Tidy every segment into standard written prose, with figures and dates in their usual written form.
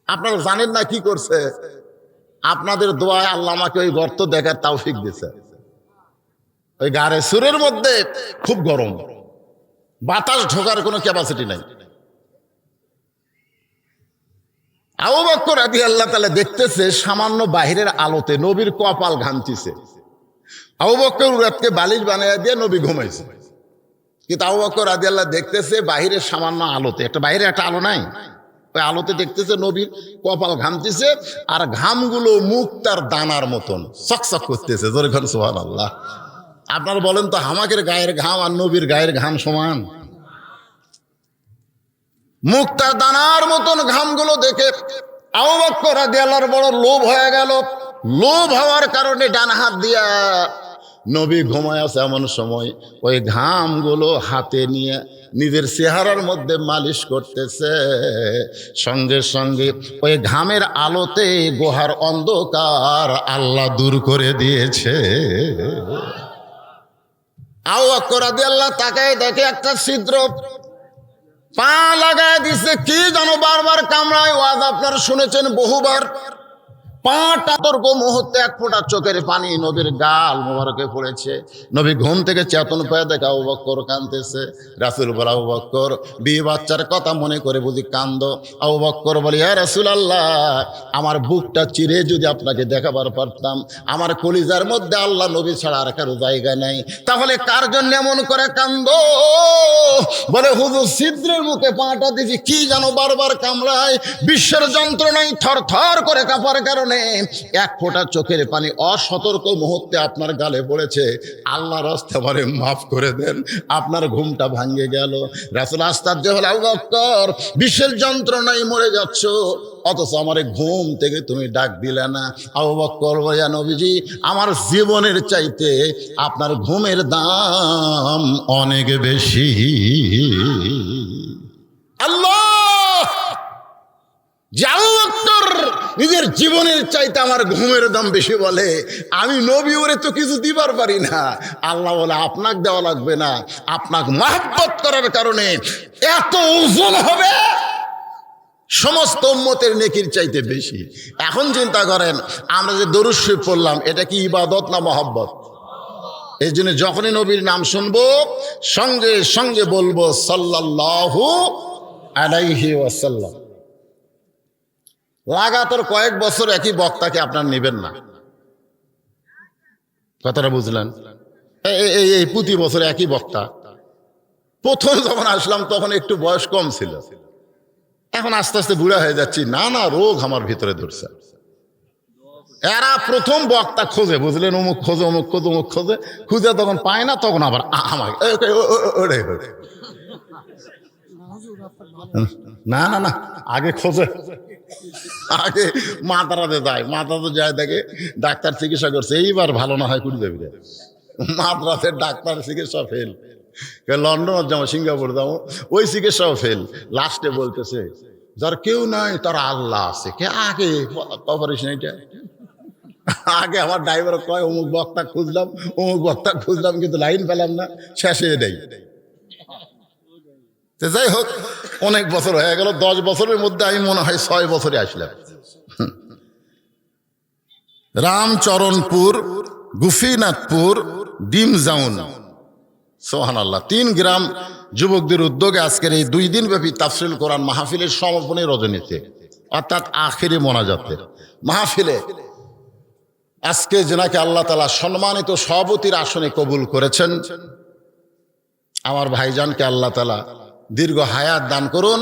আপনারা জানেন না কি করছে? আপনাদের দোয়ায় আল্লাহ আমাকে ওই গর্ত দেখার তৌফিক দিয়েছে। ওই গাড়ে সুরের মধ্যে খুব গরম, বাতাস ঢোকার কোনো ক্যাপাসিটি নাই। আবু বকর রাদিয়াল্লাহু তাআলা দেখতেছে সামান্য বাহিরের আলোতে নবীর কপাল ঘামতিছে। আবু বকর রাতকে বালিশ বানাইয়া দিয়ে নবী ঘুমাইছে, কিন্তু আবু বকর রাদিয়াল্লাহু দেখতেছে বাহিরের সামান্য আলোতে, একটা বাইরে একটা আলো নাই, ওই আলোতে দেখতেছে নবীর কপাল ঘামতিছে, আর ঘামগুলো মুক্তার দানার মতন চকচক করতেছে। জোরে খান সুবহানাল্লাহ। আপনারা বলেন তো, হামাকের গায়ের ঘাম আর নবীর গায়ের ঘাম সমান? মুক্তার দানার মতন ঘামগুলো দেখে আবু বকর রাদিয়াল্লাহু বড় লোভ হয়ে গেল। লোভ হওয়ার কারণে ডান হাত দিয়া নবী ঘুমায় আছে, এমন সময় ওই ঘামগুলো হাতে নিয়ে নিজের চেহারার মধ্যে মালিশ করতেছে। সঙ্গে সঙ্গে ওই ঘামের আলোতে গুহার অন্ধকার আল্লাহ দূর করে দিয়েছে। আবু বকর রাদিয়াল্লাহু তাকায় দেখে একটা ছিদ্র, পা লাগায় দিছে, কি জানো বারবার কামড়ায়। ওয়াজ আপনারা শুনেছেন বহুবার। পাটা তর্ক মুহূর্তে এক ফোঁটা চোখের পানি নবীর গাল মোবারকে পড়েছে। নবী ঘুম থেকে চেতন পেয়ে দেখে আবু বকর কাঁদতেছে। রাসূল বলে, আবু বকর, বিয়ে বাচ্চার কথা মনে করে বুঝি কান্দো? আবু বকর বলে, ইয়া রাসূলুল্লাহ, আমার বুকটা চিরে যদি আপনাকে দেখাবার পারতাম। আমার কলিজার মধ্যে আল্লাহ নবী ছাড়া আর কারো জায়গা নাই, তাহলে কার জন্য এমন করে কান্দো? বলে, হুজুর, ছিদ্রের মুখে পাটা দিছি, কি জানো বারবার কামড়ায়। বিশ্বের যন্ত্রণায় থর থর করে কাঁপার কারণে এক ফোঁটা চোখের পানি অসতর্ক মুহূর্তে আপনার গালে পড়েছে। আল্লাহর রাস্তায় আমারে মাফ করে দেন, আপনার ঘুমটা ভাঙে গেল। রাসূল আশ্চর্য হলো, আবু বকর, বিশ্বের যন্ত্রণায় মরে যাচ্ছ, অথচ আমার ঘুম থেকে তুমি ডাক দিলে না। আবু বকর বলে, ইয়া নবীজি, আমার জীবনের চাইতে আপনার ঘুমের দাম অনেক বেশি। আল্লাহ, আবু বকর নিজের জীবনের চাইতে আমার ঘুমের দাম বেশি বলে, আমি নবী ওরে তো কিছু দিবার পারি না। আল্লাহ বলে, আপনাকে দেওয়া লাগবে না, আপনাকে মহব্বত করার কারণে এত ওজন হবে সমস্ত উম্মতের নেকির চাইতে বেশি। এখন চিন্তা করেন, আমরা যে দরুদ শরীফ পড়লাম, এটা কি ইবাদত না মহব্বত? এই জন্য যখনই নবীর নাম শুনবো সঙ্গে সঙ্গে বলবো সাল্লাল্লাহু আলাইহি ওয়াসাল্লাম। লাগাতার কয়েক বছর একই বক্তাকে আপনার নেবেন না। কথাটা বুঝলেন? এই প্রতি বছর একই বক্তা। প্রথম যখন আসলাম তখন একটু বয়স কম ছিল, এখন আস্তে আস্তে বুড়া হয়ে যাচ্ছি, নানা রোগ আমার ভিতরে ধরছে। এরা প্রথম বক্তা খোঁজে, বুঝলেন, অমুক খোঁজে, অমুক খোঁজে, অমুক খোঁজে, খুঁজে তখন পায় না, তখন আবার আমাকে না না না, আগে খোঁজে, আগে মাতারাতে যায়, মাতাতে যায় দেখে ডাক্তার চিকিৎসা করছে, এইবার ভালো না হয় কুড়ি দেবে। মাদ্রাসে ডাক্তার চিকিৎসা ফেল, লন্ডন যাবো, সিঙ্গাপুর যাবো, ওই চিকিৎসাও ফেল। লাস্টে বলতেছে, যার কেউ নাই তার আল্লাহ আছে। কে আগে অপারেশন? এটা আগে আমার ড্রাইভার কয়, অমুক বক্তা খুঁজলাম, অমুক বক্তা খুঁজলাম, কিন্তু লাইন পেলাম না, শেষে এটাই। যাই হোক, অনেক বছর হয়ে গেল, 10 বছরের মধ্যে আমি মনে হয় 6 বছরে আসলাম। রামচরণপুর, গুফিনাথপুর, ডিমজাউন, সুবহানাল্লাহ, 3 গ্রাম যুবকদের উদ্যোগে আজকের এই 2 দিন ব্যাপী তাফসীরুল কোরআন মাহফিলের সমাপনী রজনীতে, অর্থাৎ আখিরি মোনাজাতের মাহফিলে আজকে যেনাকে আল্লাহ তাআলা সম্মানিত সভাপতির আসনে কবুল করেছেন, আমার ভাইজানকে আল্লাহ তাআলা দীর্ঘ হায়াত দান করুন,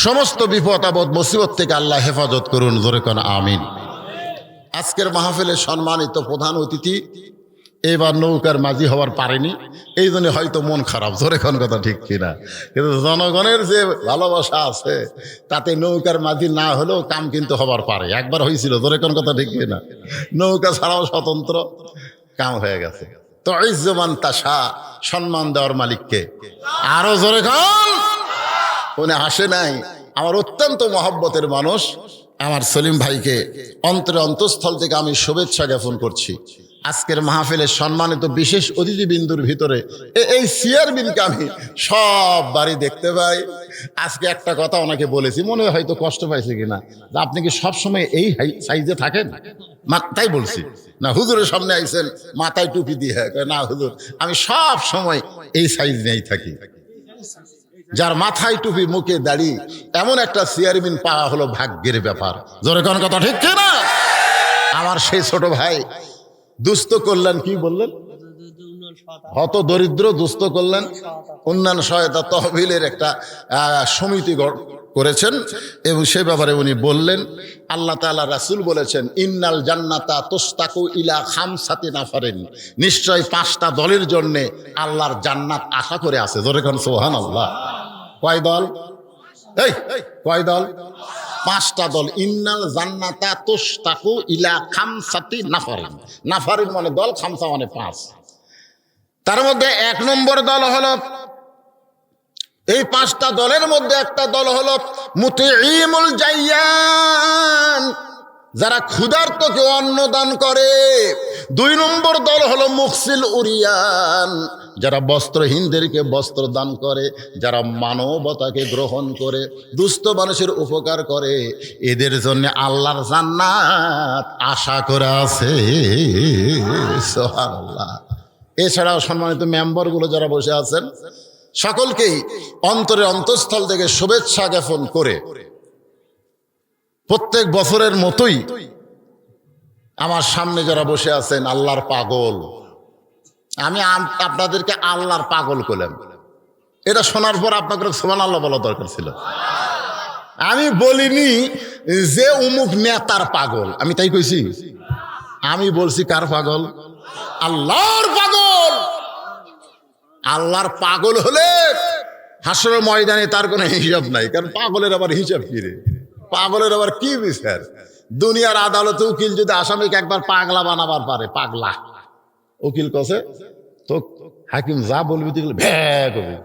সমস্ত বিপদ আপদ মুসিবত থেকে আল্লাহ হেফাজত করুন। জোরে কোন আমিন। আজকের মাহফিলের সম্মানিত প্রধান অতিথি এবার নৌকার মাঝি হওয়ার পারেনি, এই জন্য হয়তো মন খারাপ। জোরে কোন কথা ঠিক কিনা? কিন্তু জনগণের যে ভালোবাসা আছে তাতে নৌকার মাঝি না হলেও কাম কিন্তু হবার পারে। একবার হয়েছিল, জোরে কোন কথা ঠিক কিনা? নৌকা ছাড়াও স্বতন্ত্র কাম হয়ে গেছে। তো ইজ্জমান তাশা, সম্মান দেওয়ার মালিককে আরো জোরে খান। উনি হাসে নাই, আমার অত্যন্ত মহব্বতের মানুষ আমার সলিম ভাইকে অন্তরে অন্তঃস্থল থেকে আমি শুভেচ্ছা জ্ঞাপন করছি। আজকের মাহফিলের সম্মানিত বিশেষ অতিথিবৃন্দুর ভিতরে এই চেয়ারম্যানকে আমি সব বাড়ি দেখতে পাই। আজকে একটা কথা ওনাকে বলেছি, মনে হয় হয়তো কষ্ট পাইছে কিনা, যে আপনি কি সবসময় এই সাইজে থাকেন? তাই বলছি না, হুজুরের সামনে আইছেন মাথায় টুপি দিয়ে, না হুজুর আমি সব সময় এই সাইজ নিয়েই থাকি। যার মাথায় টুপি মুখে দাড়ি এমন একটা চেয়ারম্যান পাওয়া হলো ভাগ্যের ব্যাপার। জোরে কোন কথা ঠিক কিনা? আমার সেই ছোট ভাই দুস্থ কল্যাণ, কি বললেন, হত দরিদ্র দুস্থ কল্যাণ উন্নয়ন সহায়তা তহবিলের একটা সমিতি করেছেন, এবং সে ব্যাপারে উনি বললেন আল্লাহ তাআলা রাসূল বলেছেন ইন্নাল জান্নাতা তুস্তাকু ইলা খামসাতি নাফারিন, নিশ্চয় 5টা দলের জন্য আল্লাহর জান্নাত আশা করে আছে। জোরে কোন সুবহানাল্লাহ। কয় দল? এই কয় দল? 5টা দল। ইন্নাল জান্নাতা তুস্তাকু ইলা খামসাতি নাফারিন, নাফারিন মানে দল, খামসা মানে 5। তার মধ্যে 1 নম্বর দল হলো, এই 5টা দলের মধ্যে একটা দল হলো মুতিঈমুল জাইয়ান, যারা ক্ষুধার্তকে অন্ন দান করে। 2 নম্বর দল হলো মুখসিল উরিয়ান, যারা বস্ত্রহীনদেরকে বস্ত্র দান করে, যারা মানবতাকে গ্রহণ করে, দুস্থ মানুষের উপকার করে, এদের জন্য আল্লাহর জান্নাত আশা করে আছে। সুবহানাল্লাহ। এছাড়াও সম্মানিত মেম্বারগুলো যারা বসে আছেন সকলকেই অন্তরের অন্তঃস্থল থেকে শুভেচ্ছা জ্ঞাপন করে প্রত্যেক বছরের মতোই আমার সামনে যারা বসে আছেন আল্লাহর পাগল, আমি আপনাদেরকে আল্লাহর পাগল করলাম। এটা শোনার পর আপনাদের সুবহানাল্লাহ বলা দরকার ছিল। আমি বলিনি যে অমুক নেতার পাগল, আমি তাই কইছি। আমি বলছি কার পাগল? আল্লাহর পাগল। আল্লাহর পাগল হলে হাসরের ময়দানে তার কোনো হিসাব নাই, কারণ পাগলের আবার হিসাব কি রে? পাগলের আবার কি বিচার? দুনিয়ার আদালতে উকিল যদি আসামিকে একবার পাগলা বানাবার পারে, পাগলা উকিল কসে তো হাকিম যা বলবি দেখলে ভ্যা করবি,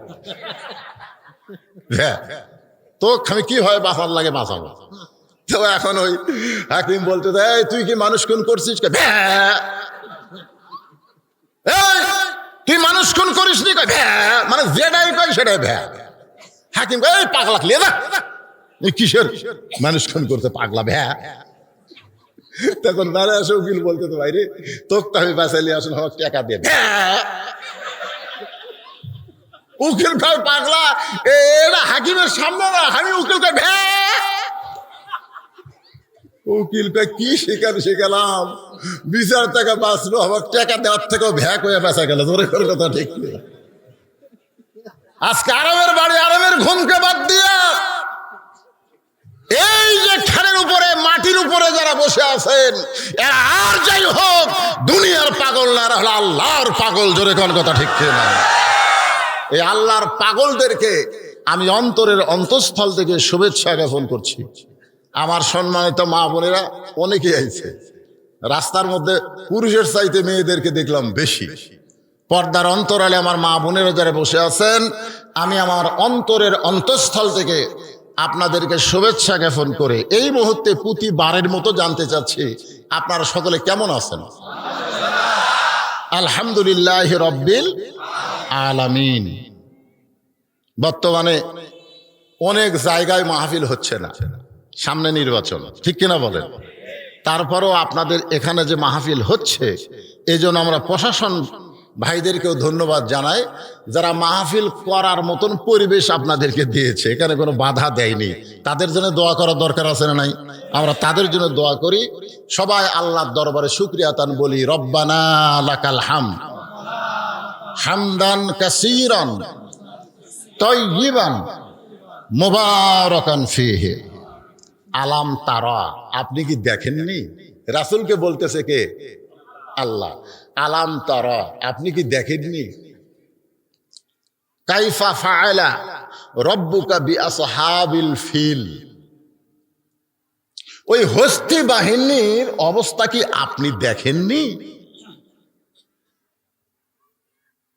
ভ্যা তো আমি কি হয় বাঁচার লাগে বাঁচাবো। তো এখন ওই হাকিম বলতে দেয় তুই কি মানুষ খুন করছিস? ভ্যা তুই মানুষ খুন করিস নি? মানে যেটাই কয় সেটাই ভ্যা। হাকিম কয় পাগলা লেদা কিসের মানুষ খুন করতে পাগলা ভ্যা। তখন দাঁড়া আসে উকিল বলতে তো ভাই রে তোকে আমি বাঁচাইলে আসলে আমার টাকা দিয়ে ভ্যা। উকিল কয় পাগলা, এটা হাকিমের সামনে না, আমি উকিল কয় ভ্যা। উকিল কয় কি শিখালাম, বিচার টাকা বাঁচলো, আমার টাকা দেওয়ার থেকেও ভ্যা করে বেঁচা গেল। জোরে করে কথা ঠিক নেই। আজকে আরামের বাড়ি আরামের ঘুমকে বাদ দিয়া এই যে খানের উপরে মাটির উপরে যারা বসে আছেন এরা আর যাই হোক দুনিয়ার পাগল না, হলো আল্লাহর পাগল। জোরে কোন কথা ঠিক না? এই আল্লাহর পাগলদেরকে আমি অন্তরের অন্তঃস্থল থেকে শুভেচ্ছা জ্ঞাপন করছি। আমার সম্মানিত মা বোনেরা অনেকেই আইছে, রাস্তার মধ্যে পুরুষের চাইতে মেয়েদেরকে দেখলাম বেশি। পর্দার অন্তরালে আমার মা বোনেরা যারা বসে আছেন আমি আমার অন্তরের অন্তঃস্থল থেকে আপনাদেরকে শুভেচ্ছা জ্ঞাপন করে এই মুহূর্তে প্রতিবারের মতো জানতে চাচ্ছি আপনারা সকলে কেমন আছেন? আলহামদুলিল্লাহ রব্বিল আলামিন। বর্তমানে অনেক জায়গায় মাহফিল হচ্ছে না, সামনে নির্বাচন, ঠিক কিনা বলেন? তারপরও আপনাদের এখানে যে মাহফিল হচ্ছে এজন্য আমরা প্রশাসন ভাইদেরকেও ধন্যবাদ জানাই, যারা মাহফিল করার মতন পরিবেশ আপনাদেরকে দিয়েছে, এখানে কোনো বাধা দেয়নি। তাদের জন্য দোয়া করার দরকার আছে না নাই? আমরা তাদের জন্য দোয়া করি। সবাই আল্লাহর দরবারে শুকরিয়া তান বলি, রব্বানা লাকাল হামদ হামদান কাসীরান তাইয়িবান মুবারাকান ফীহি। আলাম তারা, আপনি কি দেখেননি? রাসূলকে বলতেছে কে? আল্লাহ। আলাম তারা, আপনি কি দেখেননি? কাইফা ফাআলা রব্বুকা বিআসহাবিল ফিল, ওই হস্তি বাহিনীর অবস্থা কি আপনি দেখেননি?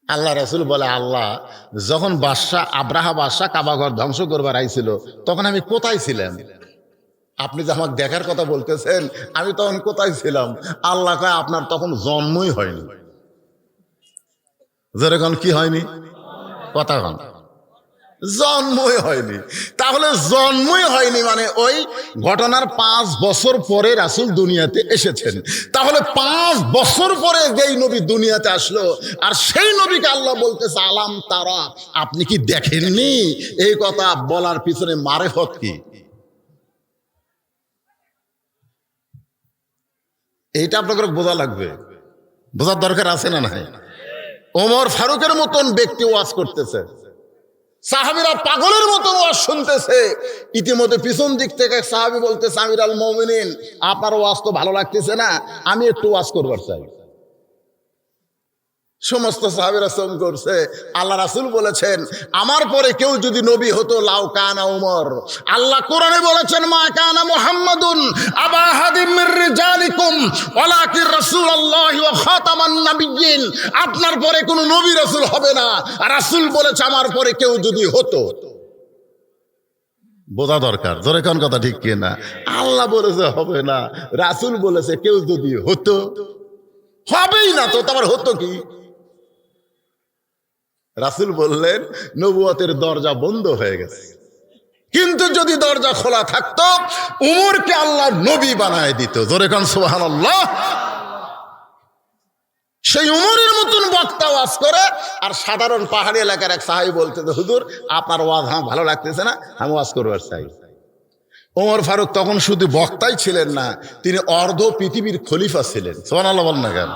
আল্লাহ রাসূল বলে, আল্লাহ যখন বাদশাহ আব্রাহা বাদশাহ কাবাঘর ধ্বংস করবার আইছিল তখন আমি কোথায় ছিলাম? আপনি যে আমাকে দেখার কথা বলতেছেন, আমি তখন কোথায় ছিলাম? আল্লাহ কয় আপনার তখন জন্মই হয়নি। যেরকম কি হয়নি? কথা কন, জন্মই হয়নি। তাহলে জন্মই হয়নি মানে ওই ঘটনার 5 বছর পরে রাসূল দুনিয়াতে এসেছেন। তাহলে 5 বছর পরে যেই নবী দুনিয়াতে আসলো, আর সেই নবীকে আল্লাহ বলতেছে আলাম তারা, আপনি কি দেখেননি? এই কথা বলার পিছনে মারেফত কি? এইটা আপনাদের বোঝা লাগবে, বোঝার দরকার আছে না নাই? ওমর ফারুকের মতন ব্যক্তি ওয়াজ করতেছে, সাহাবীরা পাগলের মতন ওয়াজ শুনতেছে। ইতিমধ্যে পিছন দিক থেকে সাহাবী বলতেছে, আমিরুল মুমিনিন, আপনার ওয়াজ তো ভালো লাগতেছে না, আমি একটু ওয়াজ করবার চাই। সমস্ত সাহাবীরা শ্রম করছে। আল্লাহ রাসূল বলেছেন, আমার পরে কেউ যদি নবী হতো লাউ কানা উমর। আল্লাহ কোরআনে বলেছেন, মা কানা মুহাম্মাদুন আবা আহাদিম মির রিজালিকুম ওয়ালাকিন রাসূলুল্লাহি ওয়া খাতামান নাবিয়্যিন। আপনার পরে কোনো নবী রাসূল হবে না। আর রাসূল বলেছে আমার পরে কেউ যদি হতো। বোঝা দরকার, জোরে কোন কথা ঠিক কি না? আল্লাহ বলেছে হবে না, রাসূল বলেছে কেউ যদি হতো। হবেই না তো, তারপর হতো কি? রাসূল বললেন নবুয়তের দরজা বন্ধ হয়ে গেছে, কিন্তু যদি দরজা খোলা থাকতো উমরকে আল্লাহ নবী বানায় দিত। জোরে কান সুবহানাল্লাহ। সেই উমরের মতন বক্তা ওয়াজ করে, আর সাধারণ পাহাড়ি এলাকার এক সাহাবী বলতে, হুজুর আপনার ওয়াজ আমার ভালো লাগতেছে না, আমি ওয়াজ করবার চাই। ওমর ফারুক তখন শুধু বক্তাই ছিলেন না, তিনি অর্ধ পৃথিবীর খলিফা ছিলেন। সুবহানাল্লাহ বলেন না কেন?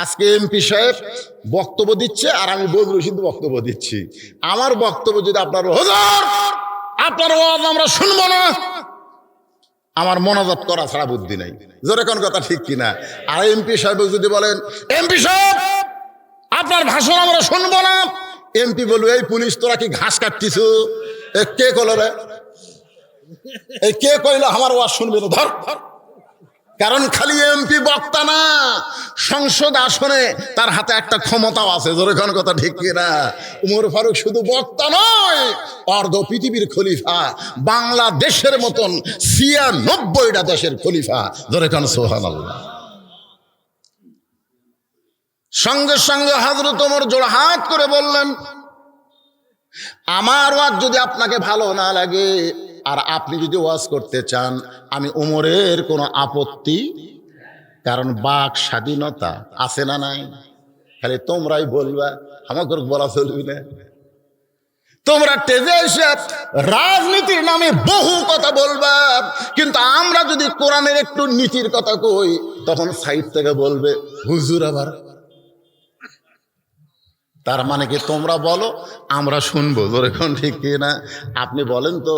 আজকে এমপি সাহেব বক্তব্য দিচ্ছে আর আমি বদরুল রশিদ বক্তব্য দিচ্ছি। আমার বক্তব্য যদি আপনার হুজুর আপনার ওয়াজ আমরা শুনবো না, আমার মনোজাত করা ছাড়া বুদ্ধি নাই। জোরে কোন কথা ঠিক কিনা? আর এমপি সাহেব যদি বলেন, এমপি সাহেব আপনার ভাষণ আমরা শুনবো না, এমপি বলবে, এই পুলিশ তোরা কি ঘাস কাটতিস? কে কল রে? এই কে কইলো আমার ওয়াজ শুনবে না? ধর। কারণ খালি এমপি বক্তা না, সংসদ আসনে তার হাতে একটা ক্ষমতাও আছে। জোরে কোন কথা ঠিক কিনা? উমর ফারুক শুধু বক্তা নয়, অর্ধ পৃথিবীর খলিফা, বাংলাদেশের মতন ৯৬টা দেশের খলিফা। জোরে কোন সুবহানাল্লাহ। সঙ্গে সঙ্গে হযরত ওমর জোড়হাত করে বললেন, আমার ওয়াজ যদি আপনাকে ভালো না লাগে আর আপনি যদি ওয়াজ করতে চান, আমি ওমরের কোনো আপত্তি, কারণ বাক স্বাধীনতা আছে না নাই? খালি তোমরাই বলবা, আমাকে বলা চলবি না। তোমরা টেজে এসে রাজনীতির নামে বহু কথা বলবা, কিন্তু আমরা যদি কোরআনের একটু নীতির কথা কই, তখন সাইড থেকে বলবে হুজুর আবার। তার মানে কি তোমরা বলো আমরা শুনবো? যেরকম ঠিক কিনা? আপনি বলেন তো,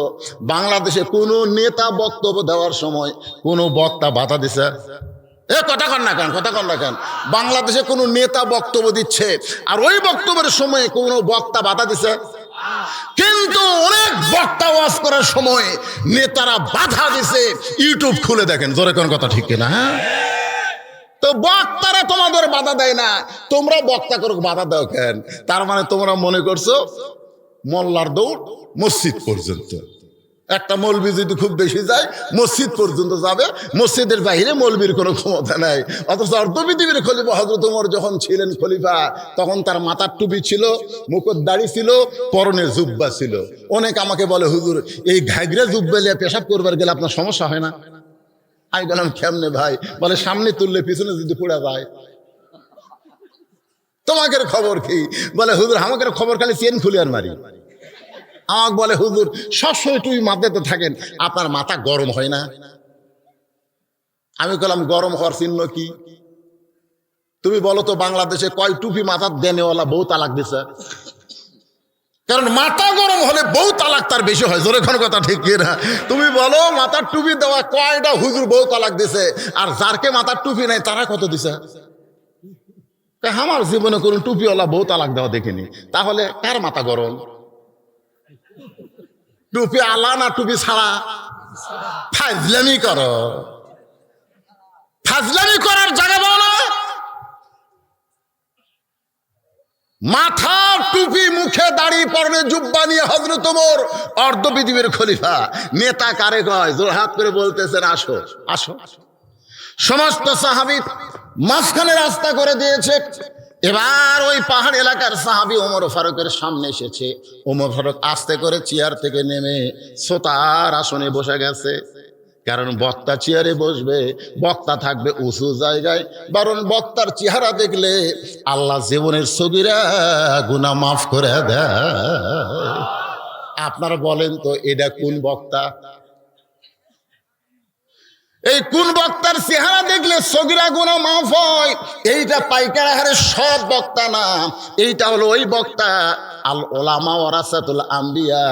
বাংলাদেশে কোনো নেতা বক্তব্য দেওয়ার সময় কোনো বক্তা বাধা দিছে? কথা কন না কেন? কথা কন না কেন? বাংলাদেশে কোনো নেতা বক্তব্য দিচ্ছে আর ওই বক্তব্যের সময় কোনো বক্তা বাধা দিছে? কিন্তু অনেক বক্তা ওয়াজ করার সময় নেতারা বাধা দিছে। ইউটিউব খুলে দেখেন। জোরে কোন কথা ঠিক কিনা? হ্যাঁ, তো বক্তারা তোমাদের বাধা দেয় না, তোমরা বক্তা করে বাধা দাও কেন? তার মানে তোমরা মনে করছো মোল্লার দৌড় মসজিদ পর্যন্ত। একটা মৌলবি যদি খুব বেশি যায় মসজিদ পর্যন্ত যাবে, মসজিদের বাইরে মৌলবির কোনো ক্ষমতা নাই। অথচ অর্ধ পৃথিবীর খলিফা হযরত ওমর যখন ছিলেন খলিফা, তখন তার মাথার টুপি ছিল, মুখের দাড়ি ছিল, পরনে জুব্বা ছিল। অনেক আমাকে বলে, হুজুর এই ঘাগরা জুব্বা নিয়ে পেশাব করবার গেলে আপনার সমস্যা হয় না? আমি বললাম কেমনে ভাই? বলে সামনে তুললে পিছনে যদি পড়ে যায়। তোমাদের খবর কি? বলে হুজুর আমাদের খবর খালি চেন খুলে আর মারি। আমাকে বলে হুজুর সবসময় টুপি মাথাতে থাকেন, আপনার মাথা গরম হয় না? আমি বললাম গরম হওয়ার চিহ্ন কি? তুমি বলো তো বাংলাদেশে কয় টুপি মাথার দেনেওয়ালা বউ তালাক দিছে? কারণ মাথা গরম হলে বউ তালাক তার বেশি হয়। জোরে কোন কথা ঠিক কিনা? তুমি বলো মাথার টুপি দেওয়া কয়টা হুজুর বউ তালাক দিছে, আর যারকে মাথার টুপি নাই তারা কত দিছে? আমার জীবনে কোন টুপিওয়ালা বউ তালাক দেওয়া দেখিনি। তাহলে কার মাথা গরম? টুপি আলা না টুপি ছাড়া? ফাজলামি করো, ফাজলামি করার জায়গা পাও না। মাথা টুপি, মুখে দাড়ি, পরনে জুব্বা নিয়ে হযরত ওমর অর্ধ পৃথিবীর খলিফা। নেতা কারে কয়? জোরহাত করে বলতেছেন আসো আসো। সমস্ত সাহাবী মাঝখানে রাস্তা করে দিয়েছে। এবার ওই পাহাড় এলাকার সাহাবী ওমর ফারুকের সামনে এসেছে। ওমর ফারুক আস্তে করে চেয়ার থেকে নেমে শ্রোতার আসনে বসে গেছে। কারণ বক্তা চেয়ারে বসবে, বক্তা থাকবে উঁচু জায়গায়, বরং বক্তার চেহারা দেখলে আল্লাহ জীবনের সগীরা গুনাহ মাফ করে দেয়। আপনারা বলেন তো এটা কোন বক্তা? এই কোন বক্তার চেহারা দেখলে সগীরা গুনাহ মাফ হয়? এইটা পাইকারি হারে সব বক্তা না, এইটা হলো ওই বক্তা আল ওলামা ওয়ারাসাতুল আম্বিয়া,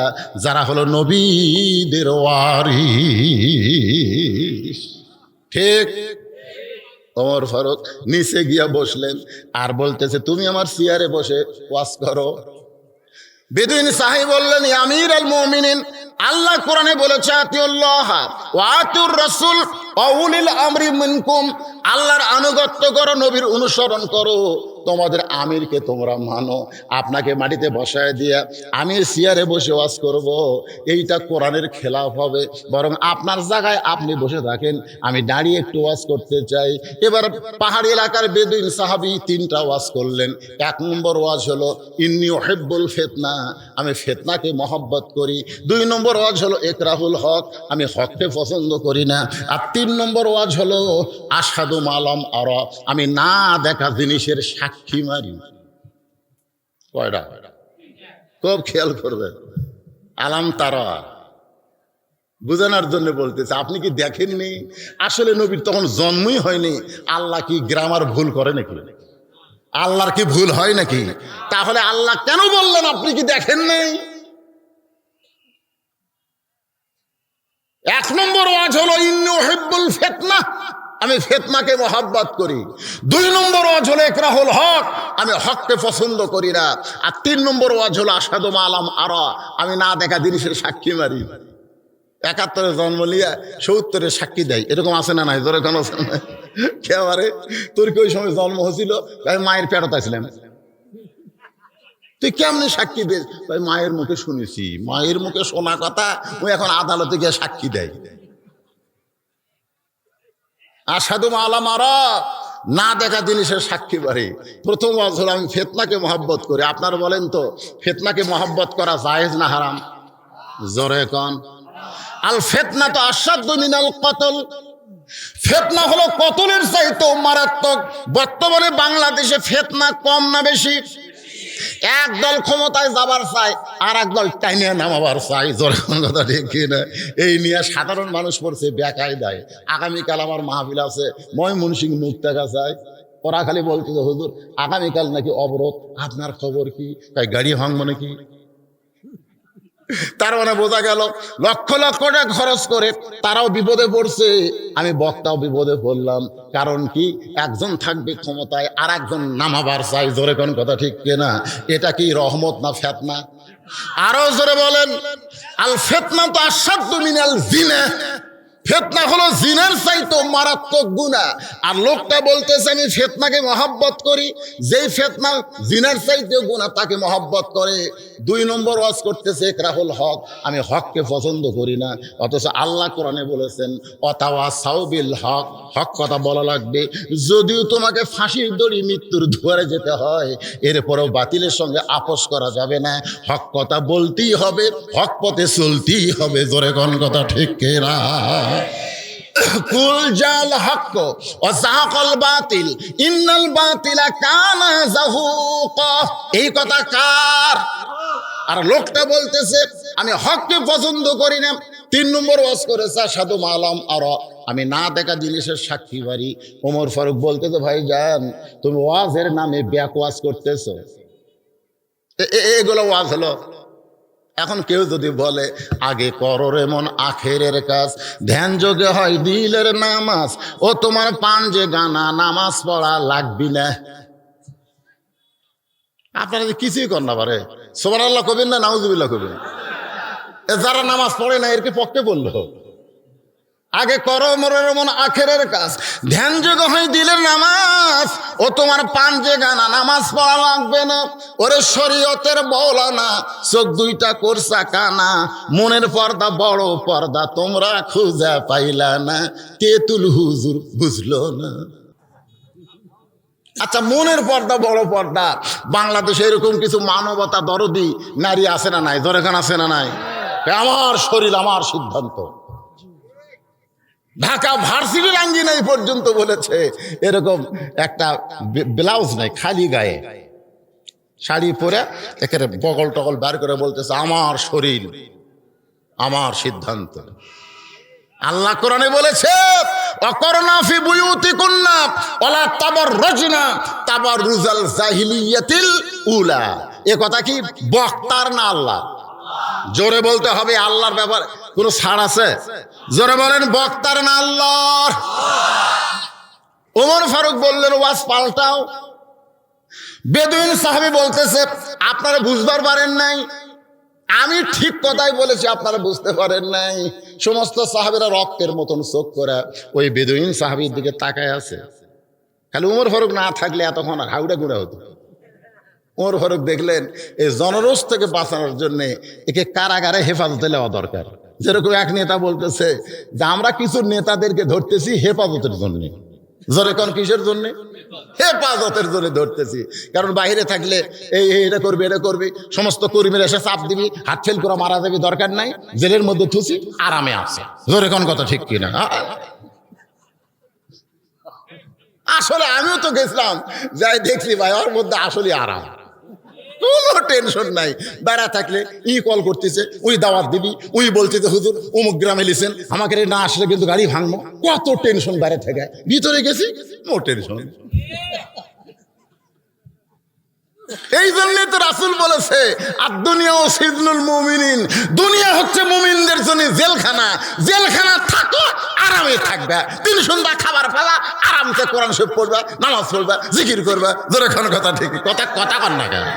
যারা হলো নবীদের ওয়ারিস। ঠিক? ওমর ফারুক নিচে গিয়া বসলেন আর বলতেছে তুমি আমার চেয়ারে বসে ওয়াজ করো। বেদুইন সাহেব বললেন আমির আল মুমিনিন, আল্লাহ কোরআনে বলেছে আতিউল্লাহ ওয়া আতিউর রাসূল ওয়া উলিল আমরি মিনকুম, আল্লাহর আনুগত্য করো, নবীর অনুসরণ করো, তোমাদের আমিরকে তোমরা মানো। আপনাকে মাটিতে বসায় দিয়া আমি চেয়ারে বসে ওয়াজ করব, এইটা কোরআনের খেলাফ হবে। বরং আপনার জায়গায় আপনি বসে থাকেন, আমি দাঁড়িয়ে একটু ওয়াজ করতে চাই। এবার পাহাড়ি এলাকার বেদুইন সাহাবী তিনটা ওয়াজ করলেন। এক নম্বর ওয়াজ হলো ইন্নী উহিব্বুল ফিতনা, আমি ফিতনাকে মহব্বত করি। দুই নম্বর ওয়াজ হলো ইকরাহুল হক, আমি হককে পছন্দ করি না। আর তিন নম্বর ওয়াজ হলো আশহাদু মা লাম আরা, আমি না দেখা জিনিসের সাক্ষী মারি। কয়টা? খুব খেয়াল করবেন। আলাম তারা বুঝানোর জন্য বলতেছে, আপনি কি দেখেননি? আসলে নবীর তখন জন্মই হয়নি। আল্লাহ কি গ্রামার ভুল করে নাকি? আল্লাহর কি ভুল হয় নাকি? তাহলে আল্লাহ কেন বললেন আপনি কি দেখেন নাই? এক নম্বর ওয়াজ হলো ইন্নী উহিব্বুল ফিতনা, আমি ফিতনাকে মহব্বত করি। দুই নম্বর ওয়াজ হলো ইকরাহুল হক, আমি হককে পছন্দ করি না। আর তিন নম্বর ওয়াজ হলো আশহাদু মা লাম আরা, আমি না দেখা জিনিসের সাক্ষী মারি। ৭১ জন্ম নিয়ে ৭০ সাক্ষী দেয়, এরকম আছে না নাই? ধরে কেন আছে না? কেবারে তোর কি ওই সময় জন্ম হয়েছিল? মায়ের পেটত আসলাম। তুই কেমনি সাক্ষী দে? ভাই মায়ের মুখে শুনেছি, মায়ের মুখে শোনা কথা ও এখন আদালতে গিয়ে সাক্ষী দেয়। আশহাদু মা লাম আরা, না দেখা জিনিসের সাক্ষী বাড়ি। প্রথম ওয়াজ হলো আমি ফিতনাকে মহব্বত করি। আপনারা বলেন তো ফিতনাকে মহব্বত করা জায়েজ না হারাম? জোরে কোন। আল ফিতনা তো আশাদ্দু মিনাল কতল, ফিতনা হলো কতলের চাইতেও মারাত্মক। বর্তমানে বাংলাদেশে ফিতনা কম না বেশি? একদল ক্ষমতায় যাবার চাই, আর একদল টাইনিয়া নামাবার চাই। জোরে কথা ঠিক কিনা? এই নিয়ে সাধারণ মানুষ পড়ছে বেকায়দায়। আগামীকাল আমার মাহফিল আছে ময়মনসিংহ মুক্তাগা চাই, ওরা খালি বলতেছে হুজুর আগামীকাল নাকি অবরোধ, আপনার খবর কি? তাই গাড়ি ভাঙবো নাকি? তার মানে বোঝা গেল লক্ষ লক্ষ টাকা খরচ করে তারাও বিপদে পড়ছে, আমি বক্তাও বিপদে পড়লাম। কারণ কি? একজন থাকবে ক্ষমতায় আর একজন নামাবার চাই। জোরে কোন কথা ঠিক কিনা? এটা কি রহমত না ফিতনা? আরো জোরে বলেন। আল ফিতনা তো আশাদ্দু মিনাল জিনা, ফিতনা হলো জিনার চাইতেও মারাত্মক গুনাহ। আর লোকটা বলতেছে আমি ফিতনাকে মহব্বত করি, যেই ফিতনা জিনার চাইতেও গুনাহ তাকে মহব্বত করে। দুই নম্বর ওয়াজ করতেছে ইকরাহুল হক, আমি হককে পছন্দ করি না। অথচ আল্লাহ কোরআনে বলেছেন ওয়াতাওয়াসাউ বিল হক, হক কথা বলা লাগবে। যদিও তোমাকে ফাঁসির দড়ি মৃত্যুর দুয়ারে যেতে হয়, এরপরেও বাতিলের সঙ্গে আপোষ করা যাবে না। হক কথা বলতেই হবে, হক পথে চলতেই হবে। জোরে কোন কথা ঠিক কিনা? কুল জাল হক ওয়া যাহাকাল বাতিল ইন্নাল বাতিলা কানা যাহুকা, এই কথা কার? আর লোকটা বলতেছে আমি হককে পছন্দ করি না। তিন নম্বর ওয়াজ করেছে আশহাদু মা লাম আরা, আমি না দেখা জিনিসের সাক্ষী বাড়ি। ওমর ফারুক বলতেছে ভাই জান তুমি ওয়াজের নামে ব্যাক ওয়াজ করতেছো, এগুলো ওয়াজ হলো? এখন কেউ যদি বলে আগে করো রে মন আখেরের কাজ, ধ্যান যোগে হয় দিলের নামাজ, ও তোমার পাঞ্জে গানা নামাজ পড়া লাগবি না। আপনারা কিছুই কর না পারে, সুবহানাল্লাহ কবেন না নাউজুবিল্লাহ কবেন? যারা নামাজ পড়ে না এর কি পক্ষে বললো? আগে করো মরের মন আখেরের কাজ, ধ্যান যোগ হয়ে দিলে নামাজ, ও তোমার পাঞ্জে গানা নামাজ পড়া লাগবে না। ওরে শরীয়তের বওলানা, চোখ দুইটা করছা কানা, মনের পর্দা বড় পর্দা তোমরা খুঁজে পাইলা না, তেতুল হুজুর বুঝলো না। আচ্ছা, মনের পর্দা বড় পর্দা, বাংলাদেশে এরকম কিছু মানবতা দরদি নারী আছে না নাই? দরকার আছে না নাই? আমার শরীর আমার সিদ্ধান্ত। ঢাকা ভার্সিটির আঙ্গিনাই পর্যন্ত বলেছে এরকম একটা ব্লাউজ নাই, খালি গায়ে শাড়ি পরে একেবারে বগল টগল বার করে বলতেছে আমার শরীর আমার সিদ্ধান্ত। আল্লাহ কোরআনে বলেছে অকরনা ফি বুয়ুতিকুন্না ওয়ালা তাবাররুজনা তাবাররুজাল জাহিলিয়াতিল উলা। এ কথা কি বক্তার না আল্লাহ? জোরে বলতে হবে, আল্লাহর ব্যাপারে কোনো ছাড় আছে? জোরে বলেন, বক্তার না আল্লাহর। ওমর ফারুক বললেন ওয়াজ পাল্টাও। বেদুইন সাহাবী বলতেছে আপনারা বুঝবার পারেন নাই। আমি ঠিক কথাই বলেছি, আপনারা বুঝতে পারেন নাই। সমস্ত সাহাবীরা রক্তের মতন চোখ করে ওই বেদুইন সাহাবীর দিকে তাকায় আছে। খালি ওমর ফারুক না থাকলে এতক্ষণ হাউড়া গুঁড়া হতো। ওমর ফারুক দেখলেন এই জনরোষ থেকে বাঁচানোর জন্য একে কারাগারে হেফাজতে নেওয়া দরকার। যেরকম এক নেতা বলতেছে যে আমরা কিছু নেতাদেরকে ধরতেছি হেফাজতের জন্য। জোরে কোন কিসের জন্য? হেফাজতের জন্য ধরতেছি। কারণ বাইরে থাকলে এটা করবি এটা করবি, সমস্ত কর্মীরা এসে চাপ দিবি, হাত ফেল করে মারা যাবি, দরকার নাই, জেলের মধ্যে থুসি আরামে আছে। জোরে কোন কথা ঠিক কিনা? আসলে আমিও তো গেছিলাম, যাই দেখছি ভাই ওর মধ্যে আসলে আরাম, কোনো টেনশন নাই। বেড়া থাকলে কল করতেছে, ওই দাওয়াত দিবি, ওই বলছে যে হুজুর অমুক গ্রামে লিছেন, আমাকে না আসলে কিন্তু গাড়ি ভাঙবো। কত টেনশন বাইরে থেকে, ভিতরে গেছি নো টেনশন। এই জন্যই তো রাসূল বলেছে আর দুনিয়া ও সিজনুল মুমিনিন, দুনিয়া হচ্ছে মুমিনদের জন্য জেলখানা। জেলখানা থাকো আরামে থাকবে, 3 সন্ধ্যা খাবার ফেলা, আরামসে কোরআন শরীফ পড়বা, নামাজ পড়বা, জিকির করবা। জোরে কোন কথা ঠিক কথা কর না কেন?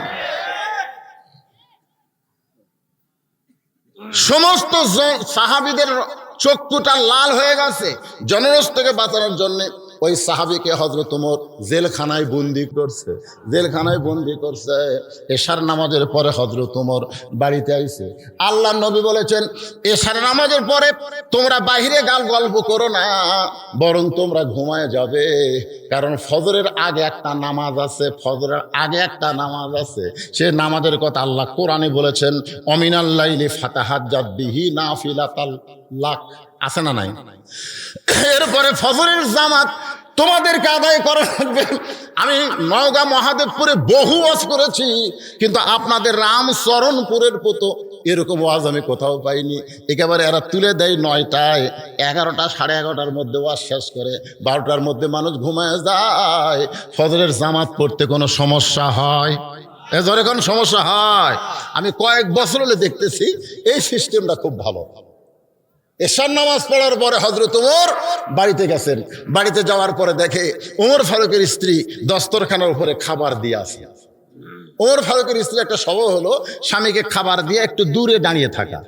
সমস্ত সাহাবীদের চক্ষুটা লাল হয়ে গেছে। জনরোষ থেকে বাঁচানোর জন্য ওই সাহাবীকে হযরত ওমর জেলখানায় বন্দি করছে। জেলখানায় বন্দি করছে। এশার নামাজের পরে হযরত ওমর বাড়িতে আইছে। আল্লাহর নবী বলেছেন এশার নামাজের পরে তোমরা বাহিরে গল্প করো না, বরং তোমরা ঘুমায় যাবে। কারণ ফজরের আগে একটা নামাজ আছে, ফজরের আগে একটা নামাজ আছে। সে নামাজের কথা আল্লাহ কোরআনে বলেছেন অমিনাল লাইলি ফাতাহাজ্জাত বিহি নাফিলাতাল লাক, আছে না নাই? এরপরে ফজরের জামাত তোমাদেরকে আদায় করা লাগবে। আমি নওগাঁ মহাদেবপুরে বহু ওয়াজ করেছি, কিন্তু আপনাদের রামচরণপুরের মতো এরকম ওয়াজ আমি কোথাও পাইনি। একেবারে এরা তুলে দেয় 9টায়, 11টা 11:30টার মধ্যে ওয়াজ শেষ করে, 12টার মধ্যে মানুষ ঘুমায় যায়। ফজরের জামাত পড়তে কোনো সমস্যা হয়? এজরে কোন সমস্যা হয়? আমি কয়েক বছর হলে দেখতেছি এই সিস্টেমটা খুব ভালো। এশার নামাজ পড়ার পরে হযরত ওমর বাড়িতে গেছেন। বাড়িতে যাওয়ার পরে দেখে ওমর ফারুকের স্ত্রী দস্তরখানার উপরে খাবার দিয়ে আসে। ওমর ফারুকের স্ত্রী একটা স্বভাব হলো স্বামীকে খাবার দিয়ে একটু দূরে দাঁড়িয়ে থাকা।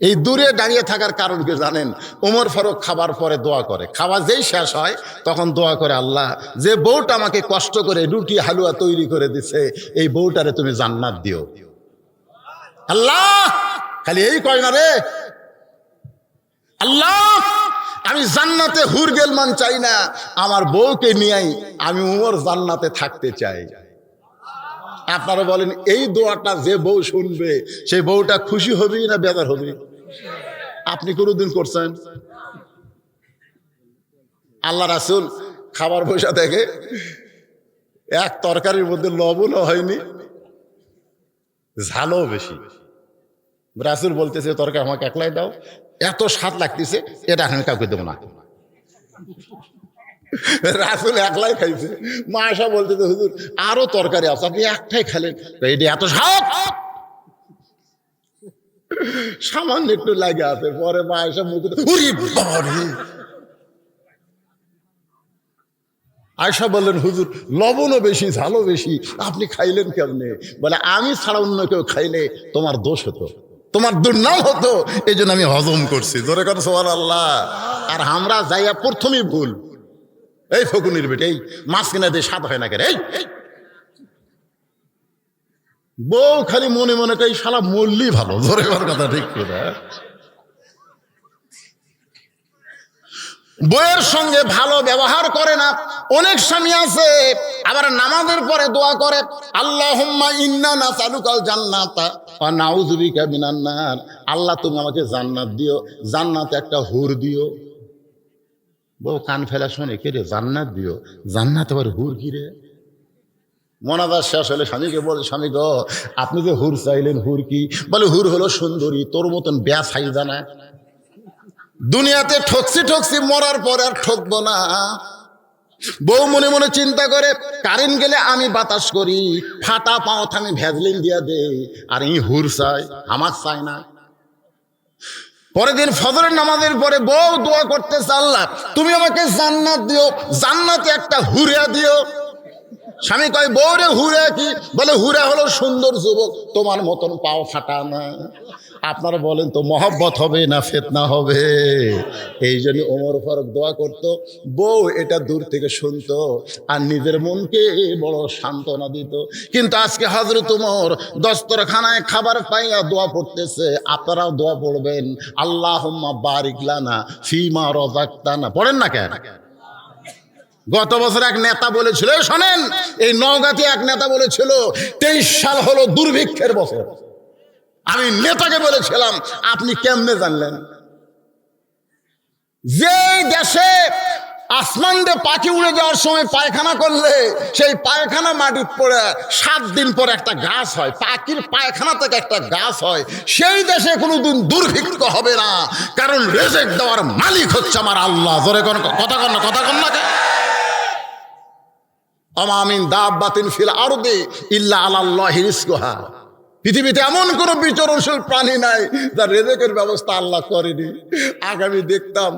এই দূরে দাঁড়িয়ে থাকার কারণ কি জানেন? ওমর ফারুক খাবার পরে দোয়া করে। খাবার যেই শেষ হয় তখন দোয়া করে, আল্লাহ যে বউটা আমাকে কষ্ট করে রুটি হালুয়া তৈরি করে দিছে, এই বউটারে তুমি জান্নাত দিও। আল্লাহ খালি এই কয় না রে, আল্লাহ আমি জান্নাতে হুর গেলমান চাই না, আমার বউকে নিয়েই আমি ওমর জান্নাতে থাকতে চাই। আপনারা বলেন এই দোয়াটা যে বউ শুনবে সেই বউটা খুশি হবে না বেজার হবে? আপনি কোনোদিন করছেন? আল্লাহ রাসূল খাবার বসা থেকে এক তরকারির মধ্যে লবণও হয়নি, ঝালও বেশি। রাসূল বলতেছে তরকারি আমাকে একলাই দাও, এত স্বাদ লাগতেছে, এটা এখন কাউকে দেবো না। রাসূল একলাই খাইছে। মা আয়েশা বলতেছে হুজুর আরো তরকারি আছে, আপনি একটাই খেলেন, এটা এত স্বাদ। সামান্য একটু লাগে আছে। পরে মা আয়েশা মুখে উরি বাবা রে। আয়েশা বললেন হুজুর লবণও বেশি ঝালও বেশি, আপনি খাইলেন কেমনে? বলে আমি ছাড়া অন্য কেউ খাইলে তোমার দোষ হতো, তোমার দুর্নাম হতো, এই জন্য আমি হজম করছি। জোরে কর সুবহানাল্লাহ। আর আমরা যাইয়া প্রথমেই ভুল, এই ফকুনির বেটে, এই মাছ কিনা দিয়ে স্বাদ হয় না কেন, এই বউ খালি মনে মনে কই শালা মরলি ভালো। জোরে কর কথা ঠিক কিনা? বউয়ের সঙ্গে ভালো ব্যবহার করে না। অনেক স্বামী আছে আবার নামাজের পরে দোয়া করে, আল্লাহুম্মা ইন্না নাসআলুকাল জান্নাতা ওয়া নাউযু বিকা মিনান নার। আল্লাহ তুমি আমাকে জান্নাত দিও, জান্নাতে একটা হুর দিও। বউ কান ফেলা শোনে, কে রে জান্নাত দিও, জান্নাত আবার হুর কি রে? মনাজার শেষ হলে স্বামীকে বলে, স্বামী গো আপনি যে হুর চাইলেন, হুর কি? বলে হুর হলো সুন্দরী, তোর মতন ব্যাস হাইজা না। দুনিয়াতে ঠকছি মরার পর আর ঠকবো না। বউ মনে মনে চিন্তা করে, কারেন্ট গেলে আমি বাতাস করি, ফাটা পাওত আমি ভ্যাজলিন দিয়া দেই, আর ই হুর চাই, আমার চাই না। পরের দিন ফজরের নামাজের পরে বউ দোয়া করতেছে, আল্লাহ তুমি আমাকে জান্নাত দিও, জান্নাতে একটা হুরিয়া দিও। স্বামী কয়, বউরে হুরা কি? বলে হুরা হলো সুন্দর যুবক, তোমার মতন পাও ফাটা না। আপনারা বলেন তো মহব্বত হবে না ফিতনা হবে? এই জন্য ওমর ফারুক দোয়া করতো, বউ এটা দূর থেকে শুনতো আর নিজের মনকে বড় সান্ত্বনা দিত। কিন্তু আজকে হযরত ওমর দস্তরখানায় খাবার পাইয়া দোয়া পড়তেছে। আপনারাও দোয়া পড়বেন, আল্লাহুম্মা বারিক লানা ফিমা রাযাকতানা। পড়েন না কেন? গত বছর এক নেতা বলেছিল, শোনেন, এই নওগাঁতে এক নেতা বলেছিল 23 সাল হলো দুর্ভিক্ষের বছর। আমি নেতাকে বলেছিলাম, আপনি কেমনে জানলেন? যে দেশে আসমান দিয়ে পাখি উড়ে যাওয়ার সময় পায়খানা করলে সেই পায়খানা মাটির পড়ে 7 দিন পর একটা গাছ হয়, পাখির পায়খানা থেকে একটা গাছ হয়, সেই দেশে কোনোদিন দুর্ভিক্ষ হবে না, কারণ রিজিক দেওয়ার মালিক হচ্ছে আমার আল্লাহ। জোরে কোন কথা কন না, কথা কন না। ওমা মিন দাব্বাতিন ফিল আরদি ইল্লা আলাল্লাহি রিজকুহা। পৃথিবীতে এমন কোন বিচরণশীল প্রাণী নাই যার রিজিকের ব্যবস্থা আল্লাহ করেনি। আগামী দেখতাম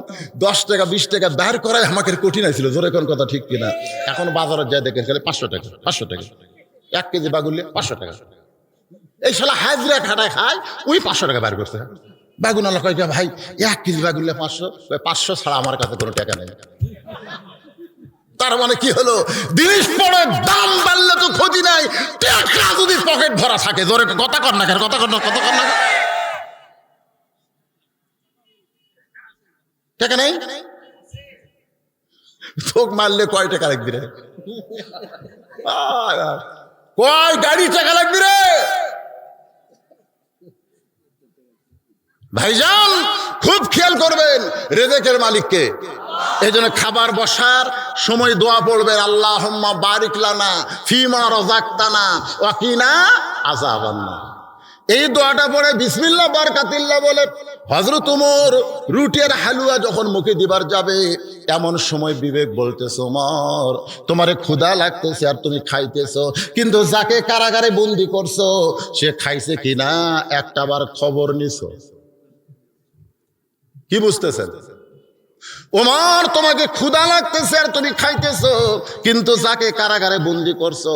10 টাকা 20 টাকা বের করাই আমাকে কঠিন ছিল। জোরে কোন কথা ঠিক কিনা? এখন বাজারে যায় দেখেন খালি 500 টাকা 500 টাকা, 1 কেজি বাগুলে 500 টাকা। এই শালা হাজরা খাটায় খায়, ওই 500 টাকা বের করছে। বাগুন আল্লাহ কয়, ভাই 1 কেজি বাগুলে 500 ছাড়া আমার কাছে কোনো টাকা নেই। তার মানে কি হলো? জিনিস পড়ে দাম বাড়লে তো ক্ষতি নাই, টাকা যদি পকেট ভরা থাকে। জোরে কথা কর না কেন, কথা কর না, কথা কর না। টাকা নেই, চোখ মারলে কয় টাকা লাগবে রে? কয় গাড়ি টাকা লাগবে রে? ভাইজান খুব খেয়াল করবেন রিজিকের মালিককে। এই জন্য খাবার বসার সময় দোয়া পড়বেন, আল্লাহুম্মা বারিক লানা ফিমা রাযাকতানা ওয়া কিনা আযাবান নার। এই দোয়াটা পড়ে বিসমিল্লাহ বারাকাতিল্লাহ বলে হযরত ওমর রুটির হালুয়া যখন মুখে দিবার যাবে, এমন সময় বিবেক বলতেছে, ওমর তোমারে ক্ষুধা লাগতেছে আর তুমি খাইতেছো, কিন্তু যাকে কারাগারে বন্দি করছো সে খাইছে কিনা একটাবার খবর নিছো? কি বুঝতেছেন? ওমর তোমাকে ক্ষুধা লাগতেছে আর তুমি খাইতেছো, কিন্তু যাকে কারাগারে বন্দি করছো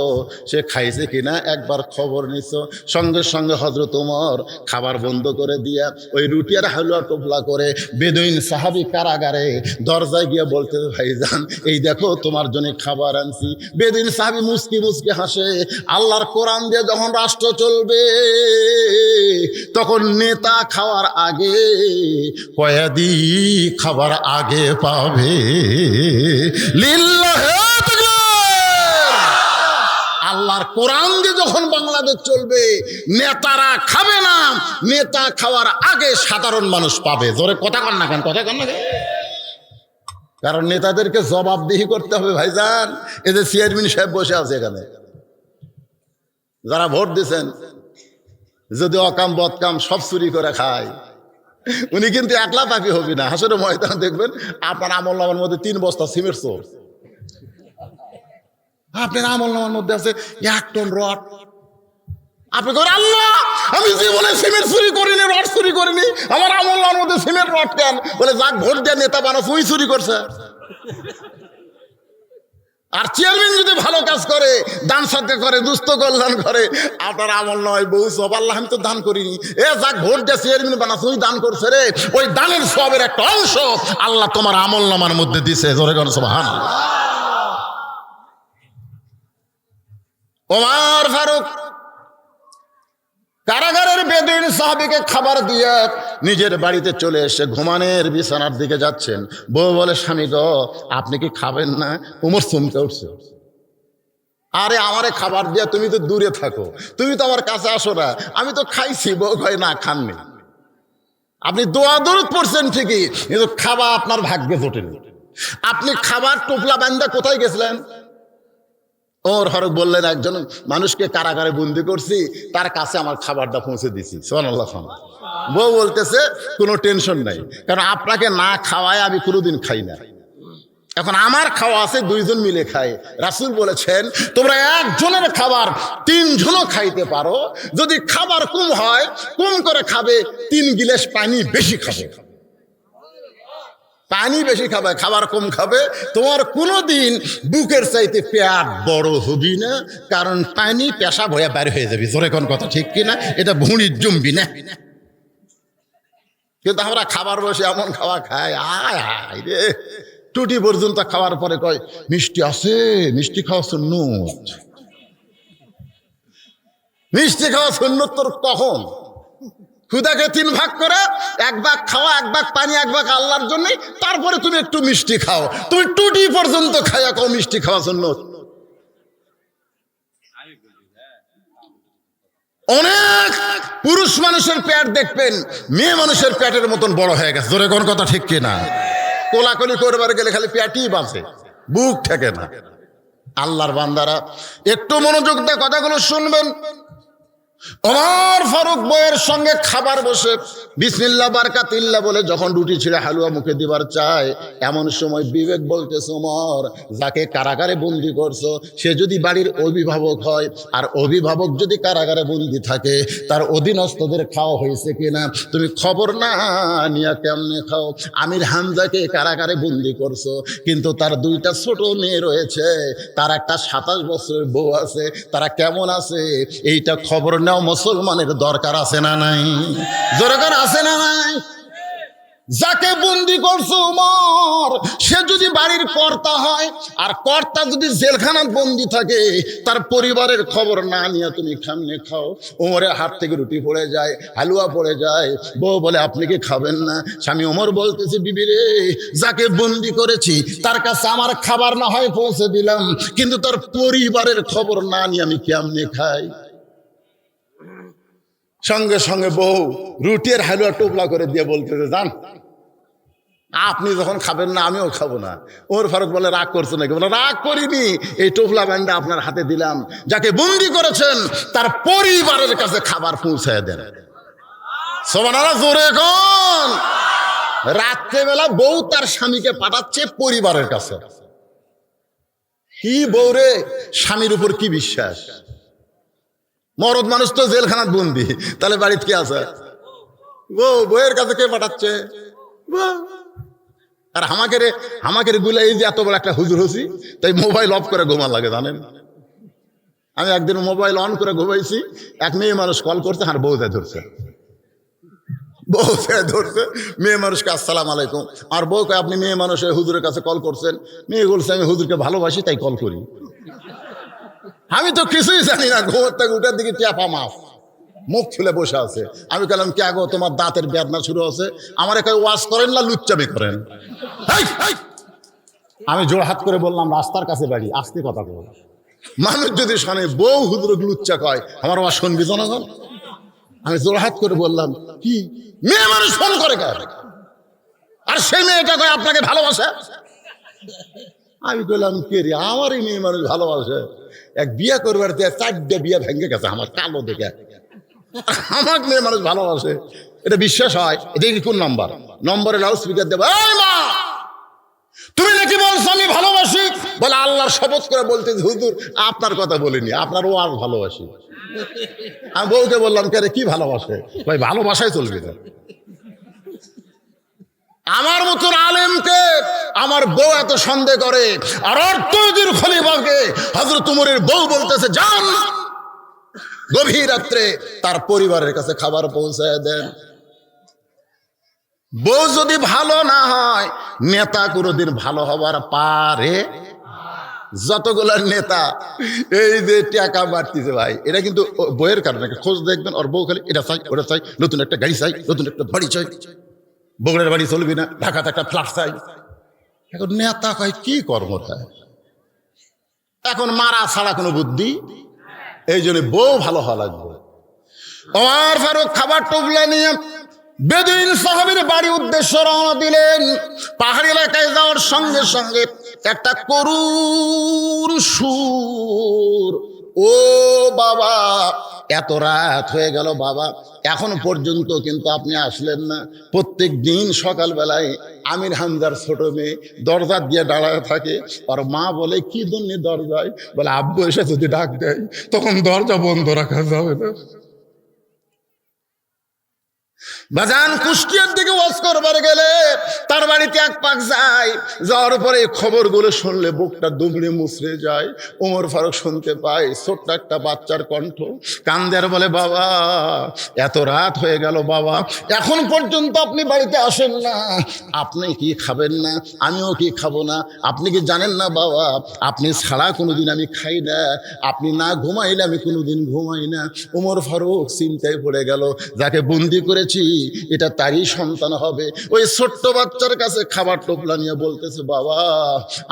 সে খাইছে কিনা একবার খবর নিছো? সঙ্গে সঙ্গে হযরত ওমর খাবার বন্ধ করে দিয়া ওই রুটি আর হালুয়া টোপলা করে বেদুইন সাহাবী কারাগারে দরজায় গিয়ে বলতে, ভাইজান এই দেখো তোমার জন্য খাবার আনছি। বেদুইন সাহাবী মুস্কি মুস্কি হাসে। আল্লাহর কোরআন দিয়ে যখন রাষ্ট্র চলবে তখন নেতা খাওয়ার আগে কয়েদি খাবার আগে পাবে। লিল্লাহি তাকবীর। আল্লাহর কোরআন দিয়ে যখন বাংলাদেশ চলবে, নেতারা খাবে না, নেতা খাওয়ার আগে সাধারণ মানুষ পাবে। জোরে কথা কন না কেন, কথা কন না কেন? কারণ নেতাদেরকে জবাবদিহি করতে হবে ভাইজান। এই যে চেয়ারম্যান সাহেব বসে আছে এখানে, যারা ভোট দিচ্ছেন, যদি অকাম বদকাম সব চুরি করে খায়, উনি কিন্তু একলা পাপি হবি না। হাসরের ময়দানে দেখবেন আপনার আমল নামার মধ্যে 3 বস্তা সিমেন্ট চোর, আপনার আমল নামার মধ্যে আছে 1 টন রড। আপনি করেন, আল্লাহ আমি জীবনে সিমেন্ট চুরি করিনি, রড চুরি করিনি, আমার আমল নামার মধ্যে সিমেন্ট রড কেন? বলে যাক ভোট দেওয়া নেতা বানাস ওই চুরি করছে। আর চেয়ারম্যান যদি ভালো কাজ করে, দান সদকা করে, দুস্থ কল্যাণ করে, আপনার আমল নয় বউ সব আল্লাহ আমি তো দান করিনি, এ যাক ভোট দিয়ে চেয়ারম্যান বানাস ওই দান করছে রে, ওই দানের সবের একটা অংশ আল্লাহ তোমার আমল নামার মধ্যে দিছে। জোরে কোন সুবহানাল্লাহ। ওমর ফারুক কারাগারের বেদুইন সাহাবীকে খাবার দিয়ে নিজের বাড়িতে চলে এসে ঘুমানের বিছানার দিকে যাচ্ছেন। বউ বলে, স্বামী গো আপনি কি খাবেন না? ওমর চমকে উঠছে, আরে আমারে খাবার দিয়া তুমি তো দূরে থাকো, তুমি তো আমার কাছে আসো না, আমি তো খাইছি। বউ কয়, না খাননি, আপনি দোয়া দরুদ পড়ছেন ঠিকই, কিন্তু খাবার আপনার ভাগ্যে জোটেনি। আপনি খাবার টোপলা বান্ধা কোথায় গেছিলেন? ওমর ফারুক বললেন, একজন মানুষকে কারাগারে বন্দি করছি, তার কাছে আমার খাবারটা পৌঁছে দিছি। সুবহানাল্লাহ। বউ বলতেছে, কোনো টেনশন নাই, কারণ আপনাকে না খাওয়ায় আমি কোনোদিন খাই না, এখন আমার খাওয়া আছে, দুইজন মিলে খাই। রাসূল বলেছেন, তোমরা একজনের খাবার তিনজনও খাইতে পারো, যদি খাবার কম হয় কম করে খাবে, 3 গিলাস পানি বেশি খাবে, পানি বেশি খাবে, খাবার কম খাবে। তোমার কোনোদিন বুকের চাইতে পেট বড় হবি না, কারণ পানি পেশাব হয়ে বের হয়ে যাবি। জোরে কোন কথা ঠিক কিনা? এটা ভুঁড়ির জমবি না। কিন্তু আমরা খাবার বসে এমন খাওয়া খাই, আয় হায় রে, টুটি পর্যন্ত খাওয়ার পরে কয় মিষ্টি আছে, মিষ্টি খাওয়া সুন্নত। মিষ্টি খাওয়া সুন্নত তোর কখন? খুদাকে 3 ভাগ করে 1 ভাগ খাওয়া, 1 ভাগ পানি, 1 ভাগ আল্লাহর জন্য, তারপরে তুমি একটু মিষ্টি খাও। তুমি টুটি পর্যন্ত খাইয়া খাও মিষ্টি খাওয়া সুন্নত। অনেক পুরুষ মানুষের পেট দেখবেন মেয়ে মানুষের পেটের মতন বড় হয়ে গেছে। জোরে কোন কথা ঠিক কিনা? কোলাকুলি করবার গেলে খালি পেটই বাঁচে, বুক ঠেকে না। আল্লাহর বান্দারা একটু মনোযোগ দিয়ে কথাগুলো শুনবেন। ওমর ফারুক বউয়ের সঙ্গে খাবার বসে বিসমিল্লাহ বারাকাতিল্লাহ বলে যখন রুটি ছিঁড়ে হালুয়া মুখে দিবার চায়, এমন সময় বিবেক বলতেছে, ওমর যাকে কারাগারে বন্দি করছো সে যদি বাড়ির অভিভাবক হয়, আর অভিভাবক যদি কারাগারে বন্দি থাকে, তার অধীনস্থদের খাওয়া হয়েছে কিনা তুমি খবর না নিয়ে কেমনে খাও? আমির হামজাকে কারাগারে বন্দি করছো, কিন্তু তার 2টা ছোট মেয়ে রয়েছে, তার একটা 27 বছরের বউ আছে, তারা কেমন আছে এইটা খবর নাও মুসলমানের দরকার আছে না নাই? দরকার আছে না নাই? যাকে বন্দি করছো ওমর, সে যদি বাড়ির কর্তা হয়, আর কর্তা যদি জেলখানাত বন্দি থাকে, তার পরিবারের খবর না নিয়ে তুমি কেমনে খাও? ওমরের হাত থেকে রুটি পড়ে যায়, হালুয়া পড়ে যায়। বউ বলে, আপনি কি খাবেন না? স্বামী ওমর বলতেছে, বিবি রে, যাকে বন্দি করেছি তার কাছে আমার খাবার না হয় পৌঁছে দিলাম, কিন্তু তার পরিবারের খবর না নিয়ে আমি কেমনে খাই? সঙ্গে সঙ্গে বউ রুটি আর হালুয়া টোপলা করে দিয়ে বলতেছে, জান আপনি যখন খাবেন না আমিও খাবো না। ওমর ফারুক বলে, রাগ করছো নাকি? বলে, রাগ করিনি, এই টোপলা ব্যান্ডা আপনার হাতে দিলাম, যাকে বন্দি করেছেন তার পরিবারের কাছে খাবার পৌঁছায় দেন। সুবহানাল্লাহ, জোরে কোন? রাত্রেবেলা বউ তার স্বামীকে পাঠাচ্ছে পরিবারের কাছে। কি বউ রে, স্বামীর উপর কি বিশ্বাস! মরদ মানুষ তো জেলখানাত বন্দি, তাহলে বাড়িতে কে আছে? বউয়ের কাছে কে পাঠাচ্ছে? আর আমাকে গুলা, এই যে এত বড় একটা হুজুর হসি, তাই মোবাইল অফ করে ঘুমা লাগে জানেন। আমি একদিন মোবাইল অন করে ঘুমাইছি, এক মেয়ে মানুষ কল করছে, আর বউ ধরছে, মেয়ে মানুষকে আসসালাম আলাইকুম। আর বউ কয়, আপনি মেয়ে মানুষ হুজুরের কাছে কল করছেন? মেয়ে বলছে, আমি হুজুরকে ভালোবাসি তাই কল করি। আমি তো কিছুই জানি না, ঘুমার থেকে উঠার দিকে টেপা মাছ, মুখ খুলে বসে আছে। আমি বললাম, কে গো, তোমার দাঁতের বেদনা শুরু আছে? আমার একা ওয়াজ করেন না লুচ্চামি করেন? আমি জোর হাত করে বললাম, রাস্তার কাছে বাড়ি, আস্তে কথা বল। মানুষ যদি শোনে বউ হুজুর লুচ্চা কয়, আমার ওয়াজ শুনবি জনগণ? আমি জোর হাত করে বললাম, কি মেয়ে মানুষ ফোন করে কেন? আর সেই মেয়েটা কয় আপনাকে ভালোবাসে। আমি বললাম, কে রে? আমার এই মেয়ে মানুষ ভালোবাসে? এক বিয়ে করবার 4টে বিয়ে ভেঙে গেছে আমার কালো দেখে, আমার মেয়ে মানুষ ভালোবাসে, এটা বিশ্বাস হয়? এটা কি কোন নাম্বার? নম্বরে লাউড স্পিকার দেবো, এই মা তুমি নাকি বলছো আমি ভালোবাসি? বলে, আল্লাহর শপথ করে বলতে হুজুর আপনার কথা বলিনি, আপনার ওয়াজ ভালোবাসি। আমি বউকে বললাম, কে রে কি ভালোবাসে? ভাই ভালোবাসাই চলবে না। আমার মতন আলেমকে আমার বউ এত সন্দেহ করে। আর অর্থনীতির খলিফাকে হযরত উমরের বউ বলতেছে, যান গভীর রাত্রে তার পরিবারের কাছে খাবার পৌঁছায় দেন। বউ যদি ভালো না হয় নেতা কোনোদিন ভালো হবার পারে? যতগুলো নেতা এই যে টাকা বাড়তিছে ভাই, এটা কিন্তু বইয়ের কারণে। খোঁজ দেখবেন, ওর বউ খালি এটা চাই ওটা চাই, নতুন একটা গাড়ি চাই, নতুন একটা বাড়ি চাই, বগুড়ার বাড়ি চলবি না, ঢাকাতে একটা ফ্ল্যাট চাই। এখন নেতা কয় কি কর্ম হয়, এখন মারা ছাড়া কোনো বুদ্ধি। এই জন্য বউ ভালো হওয়া লাগবে। ওমর ফারুক খাবার টুবলা নিয়ে বেদুইন সাহাবীর বাড়ির উদ্দেশ্যে রওনা দিলেন। পাহাড়ি এলাকায় যাওয়ার সঙ্গে সঙ্গে একটা করুণ সুর, ও বাবা এত রাত হয়ে গেল বাবা, এখন পর্যন্ত কিন্তু আপনি আসলেন না। প্রত্যেক দিন সকালবেলায় আমির হামজার ছোট মেয়ে দরজা দিয়ে দাঁড়ায় থাকে, আর মা বলে কি জন্য দরজায়, বলে আব্বু এসে যদি ডাক দেয় তখন দরজা বন্ধ রাখা যাবে না। বাজান কুষ্টিয়ার দিকে ওয়াজ করবার গেলে তার বাড়িতে এক পাক যায়, যাওয়ার পরে খবরগুলো শুনলে বুকটা দুমড়ে মুচড়ে যায়। ওমর ফারুক শুনতে পায় ছোট্ট একটা বাচ্চার কণ্ঠ, কান্দে আর বলে, বাবা এত রাত হয়ে গেল বাবা, এখন পর্যন্ত আপনি বাড়িতে আসেন না। আপনি কি খাবেন না, আমিও কি খাবো না। আপনি কি জানেন না বাবা, আপনি ছাড়া কোনোদিন আমি খাই না, আপনি না ঘুমাইলে আমি কোনোদিন ঘুমাই না। ওমর ফারুক চিন্তায় পড়ে গেল, যাকে বন্দি করেছি এটা তারই সন্তান হবে। ওই ছোট্ট বাচ্চার কাছে খাবার টোপলা নিয়ে বলতেছে, বাবা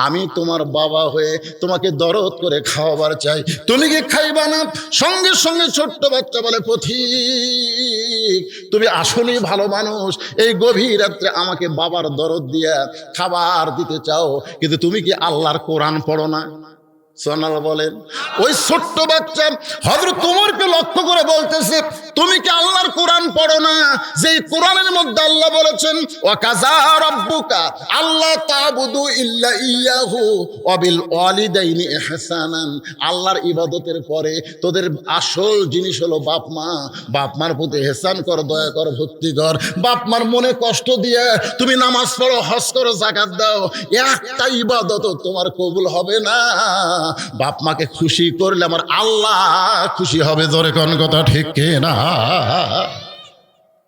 আমি তোমার বাবা হয়ে তোমাকে দরদ করে খাওয়াবার চাই, তুমি কি খাইবা না? সঙ্গে সঙ্গে ছোট্ট বাচ্চা বলে, পথিক তুমি আসলেই ভালো মানুষ, এই গভীর রাত্রে আমাকে বাবার দরদ দিয়ে খাবার দিতে চাও, কিন্তু তুমি কি আল্লাহর কোরআন পড়ো না? সুবহানাল্লাহ বলেন। ওই ছোট্ট বাচ্চা হযরত ওমরকে লক্ষ্য করে বলতেছে, তুমি কি আল্লাহর কোরআন পড়ো না? যেই কোরআনের মধ্যে আল্লাহ বলেছেন, ওয়া কাযা রাব্বুকা আল্লা তা'বুদু ইল্লা ইয়াহু ওয়া বিল ওয়ালিদাইনি ইহসানান। আল্লাহর ইবাদতের পরে তোদের আসল জিনিস হলো বাপ মা। বাপ মার প্রতি ইহসান কর, দয়া কর, ভক্তি কর। বাপ মার মনে কষ্ট দিয়ে তুমি নামাজ পড়ো, হজ করো, যাকাত দাও, একটা ইবাদত তোমার কবুল হবে না। বাপ মাকে খুশি করলে আমার আল্লাহ খুশি হবে। জোরে কোন কথা ঠিক না?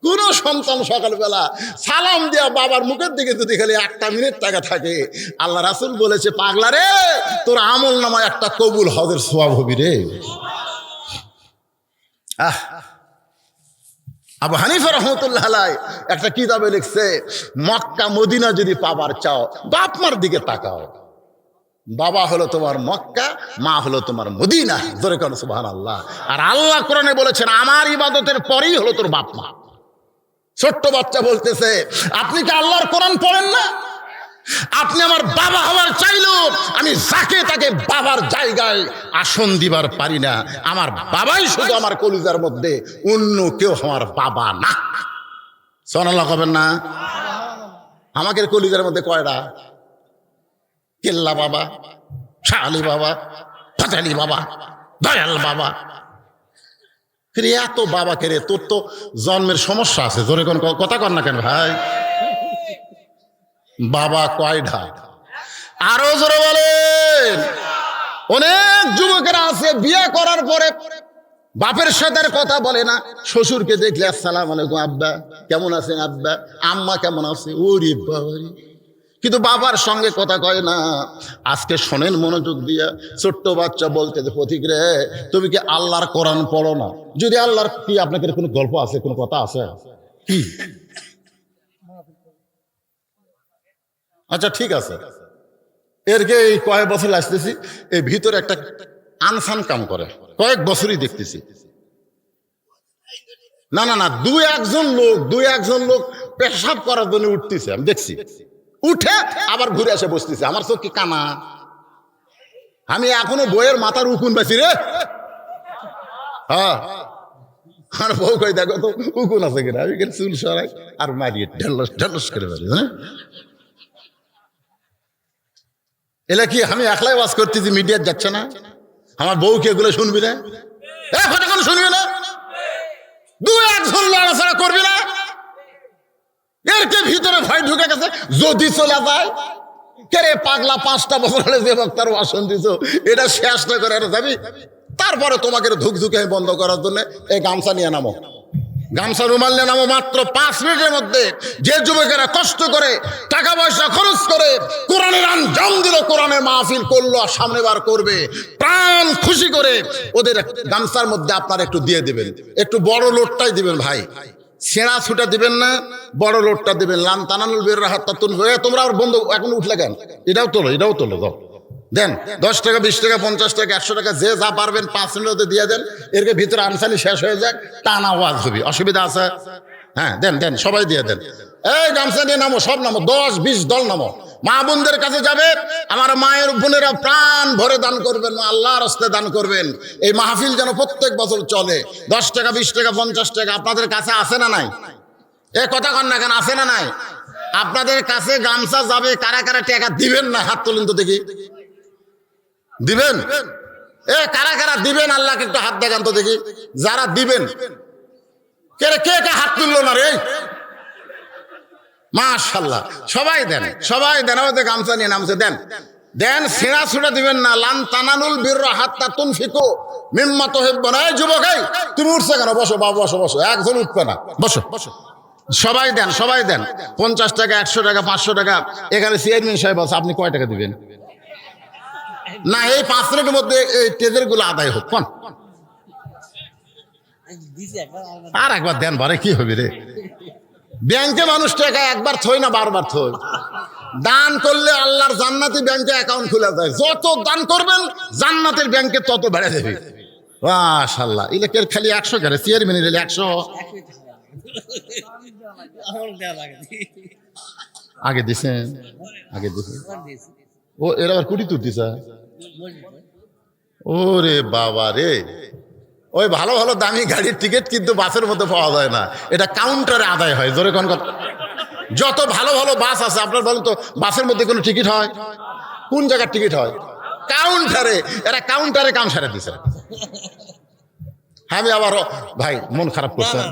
কোন সন্তান সকালবেলা সালাম দিয়া বাবার মুখের দিকে যদি খালি একটা মিনিট টাকা থাকে, আল্লাহ রাসূল বলেছে, পাগলা রে তোর আমল নামায় একটা কবুল হজের সওয়াব হবি রে। আবু হানিফা রাহমাতুল্লাহ আলাইহি একটা কিতাবে লিখছে, মক্কা মদিনা যদি পাবার চাও বাপ মার দিকে তাকাও। বাবা হলো তোমার মক্কা, মা হলো তোমার মদিনা। জোরে করো সুবহানাল্লাহ। আর আল্লাহ কোরআনে বলেছেন, আমার ইবাদতের পরেই হলো তোর বাপ মা। ছোট্ট বাচ্চা বলতেছে, আপনি কি আল্লাহর কোরআন পড়েন না? আপনি আমার বাবা হওয়ার চাইলেও আমি যাকে তাকে বাবার জায়গায় আসন দিবার পারি না। আমার বাবাই শুধু আমার কলিজার মধ্যে, অন্য কেউ আমার বাবা না। সুবহানাল্লাহ কবেন না? আমাদের কলিজার মধ্যে কয়টা? কেল্লা বাবা, শাহ আলী বাবা, ফাতালি বাবা, দয়াল বাবা। এত বাবা কে রে? তোর তো জন্মের সমস্যা আছে। জোরে কোন কথা কর না কেন ভাই? বাবা কয়টা? আরো জোরে বলেন। অনেক যুবকেরা আছে বিয়ে করার পরে বাপের সাথে কথা বলে না, শ্বশুরকে দেখলে আসসালামু আলাইকুম আব্বা, কেমন আছেন আব্বা, আম্মা কেমন আছে, ওরে বাবা, কিন্তু বাবার সঙ্গে কথা কয় না। আজকে শোনেন মনোযোগ দিয়া, ছোট্ট বাচ্চা বলতে, পথিক রে তুমি কি আল্লাহর কোরআন পড়ো না? যদি আল্লাহর কি আপনাদের কোনো গল্প আছে, কোনো কথা আছে কি? আচ্ছা ঠিক আছে, এরকে এই কয়েক বছর আসতেছি, এই ভিতরে একটা আনসান কাম করে, কয়েক বছরই দেখতেছি। না না না, দুই একজন লোক পেশাব করার জন্য উঠতেছে, আমি দেখছি। উঠে আবার ঘুরে এসে বসতেছে। আমার চোখ কি কানা? আমি এখনো বইয়ের মাথার উকুন পাইছি রে। হ্যাঁ, আর বউ কই দেখো তো উকুন আছে কিনা। আমি চুল সরাই আর মারিয়ে ঢেলস ঢেলস করে মারি। এলা কি আমি একলাই ওয়াজ করতেছি, মিডিয়ার যাচ্ছে না? আমার বউকে এগুলো শুনবি না? কতক্ষণ শুনবি না? দু একজন লড়াচড়া করবি না? এর কে ভিতরে ভয় ঢুকে গেছে, যদি চলে যায় কেরে পাগলা 5টা বছর হলে যে বক্তার ভাষণ দিছ এটা শেষ না করে আর যাবি, তারপরে তোমাকে ধুকধুকে বন্ধ করার জন্য এই গামছা নিয়ে নামো, গামছা রুমাল নিয়ে নামো। মাত্র 5 মিনিটের মধ্যে যে যুবকেরা কষ্ট করে টাকা পয়সা খরচ করে কোরআনের আঞ্জাম দিল, কোরআনের মাহফিল করলো আর সামনে বার করবে, প্রাণ খুশি করে ওদের গামছার মধ্যে আপনারা একটু দিয়ে দিবেন, একটু বড় লোডটাই দিবেন ভাই, ছেঁড়া ছুটা দিবেন না, বড় লোডটা দিবেন। লান তানানুল বিররা হাত্তা তুনফিকু। তোমরা আর বন্ধু এখন উঠলে কেন? এটাও তোলো, এটাও তোলো, দাও দেন 10 টাকা 20 টাকা 50 টাকা 100 টাকা যে যা পারবেন 5 মিনিটে দিয়ে দেন। এর ভিতরে আনসানি শেষ হয়ে যাক, টানা ওয়াজ হবে, অসুবিধা আছে? হ্যাঁ দেন দেন, সবাই দিয়ে দেন। এই গামছা নিয়ে নামো, সব নামো, 10-20 দল নামো। মা বোনদের কাছে যাবে, আমার মায়ের বোনেরা প্রাণ ভরে দান করবেন, আল্লাহর রাস্তায় দান করবেন। এই মাহফিল যেন প্রত্যেক বছর চলে। 10 টাকা 20 টাকা 50 টাকা আপনাদের কাছে আছে না নাই? এ কথা কন না কেন, আছে না নাই? আপনাদের কাছে গামছা যাবে, কারা কারা টাকা দিবেন না হাত তুলেন তো দেখি। দিবেন? এ কারা কারা দিবেন? আল্লাহকে একটু হাত দেখান তো দেখি। যারা দিবেন, কে কে হাত তুললো না রে? মাশাআল্লাহ, সবাই দেন, সবাই দেন। ওদের গামছা নিয়ে নামছে, দেন দেন, ছেঁড়া ছুড়া দিবেন না। লান তানানুল বিররা হাত্তা তুনফিকু মিম্মা তুহিব্বুন। এই যুবক, এই তুমি উঠছে কেন? বসো বাবা, বসো বসো, একজন উঠবে না, বসো বসো। সবাই দেন, সবাই দেন। 50 টাকা 100 টাকা 500 টাকা। এখানে চেয়ারম্যান সাহেব আছে, আপনি কয় টাকা দিবেন? না, এই 5 মিনিটের মধ্যে এই টেজের গুলো আদায় হোক। কোন আর একবার দেন বারে, কি হবে রে? ব্যাংকে মানুষ টাকা একবার থই না, বারবার থই। দান করলে আল্লাহর জান্নাতি ব্যাংকে অ্যাকাউন্ট খুলে যায়। যত দান করবেন জান্নাতের ব্যাংকে তত বেড়ে যাবে। মাশাআল্লাহ, ইলেকের খালি 100 করে, চেয়ারম্যানের 100 আগে দিছেন, আগে দিছেন। ও এরা আবার কুড়ি তুলতে চায়। ওরে বাবা রে, ওই ভালো ভালো দামি গাড়ির টিকিট কিন্তু বাসের মধ্যে পাওয়া যায় না, এটা কাউন্টারে আদায় হয়। জোরে কোন কথা। যত ভালো ভালো বাস আছে আপনার বলেন তো, বাসের মধ্যে কোনো টিকিট হয়? কোন জায়গার টিকিট হয়? কাউন্টারে। এরা কাউন্টারে কাম সারে দিছে। আমি আবার ভাই মন খারাপ করছেন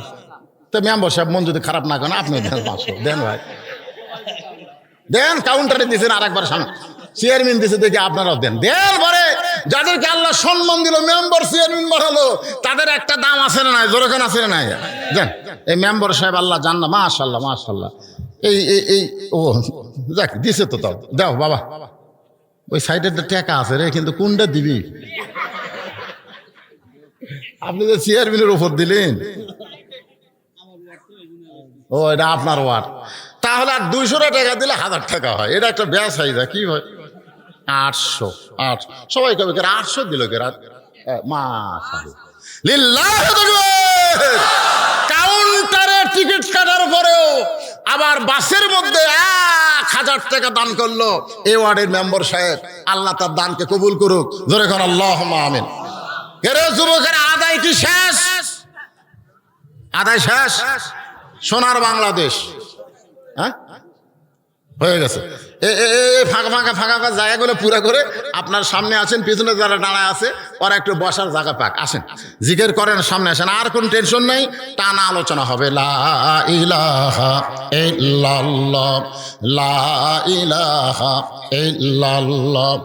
তো মেম্বার সাহেব, মন যদি খারাপ না করেন আপনি দেন 500 দেন ভাই, দেন। কাউন্টারে দিয়েছেন, আর একবার সামনে চেয়ারম্যান দিয়েছে, দেখি আপনারাও দেন। দেন পরে যাদেরকে আল্লাহ সম্মান দিল, মেম্বার চেয়ারম্যান বানালো, তাদের একটা দাম আছে না নাই? জোরখান আছে না নাই? দেন। এই মেম্বার সাহেব আল্লাহ জান্না, মাশাআল্লাহ মাশাআল্লাহ। এই এই ও যাক দিছে তো, তাও দাও বাবা। ওই সাইডের টাকা আছে রে, কিন্তু কোনটা দিবি? আপনি যে চেয়ারম্যানের উপর দিলেন, ও এটা আপনার ওয়ার্ড, তাহলে আর 200 টাকা দিলে 1000 টাকা হয়। এটা একটা ব্যাস হয়ে যায়। কি হয়? 800 সবাই কবে 800 দিল কে রাত? কাউন্টারে টিকিট কাটার পরেও আবার বাসের মধ্যে 1000 টাকা দান করলো এই ওয়ার্ডের মেম্বার সাহেব। আল্লাহ তার দানকে কবুল করুক। জোরে কোন আল্লাহুম্মা আমিন। এরে যুবকের আদায় কি শেষ? আদায় শেষ? সোনার বাংলাদেশ হ্যাঁ হয়ে গেছে। ফাঁকা ফাঁকা ফাঁকা ফাঁকা জায়গাগুলো পুরা করে আপনার সামনে আছেন, পিছনে যারা দাঁড়ায় আছে ওরা একটু বসার জায়গা পাক। আসেন, জিকির করেন, সামনে আসেন, আর কোন টেনশন নেই। টানা আলোচনা হবে। লা ইলাহা ইল্লাল্লাহ, লা ইলাহা ইল্লাল্লাহ,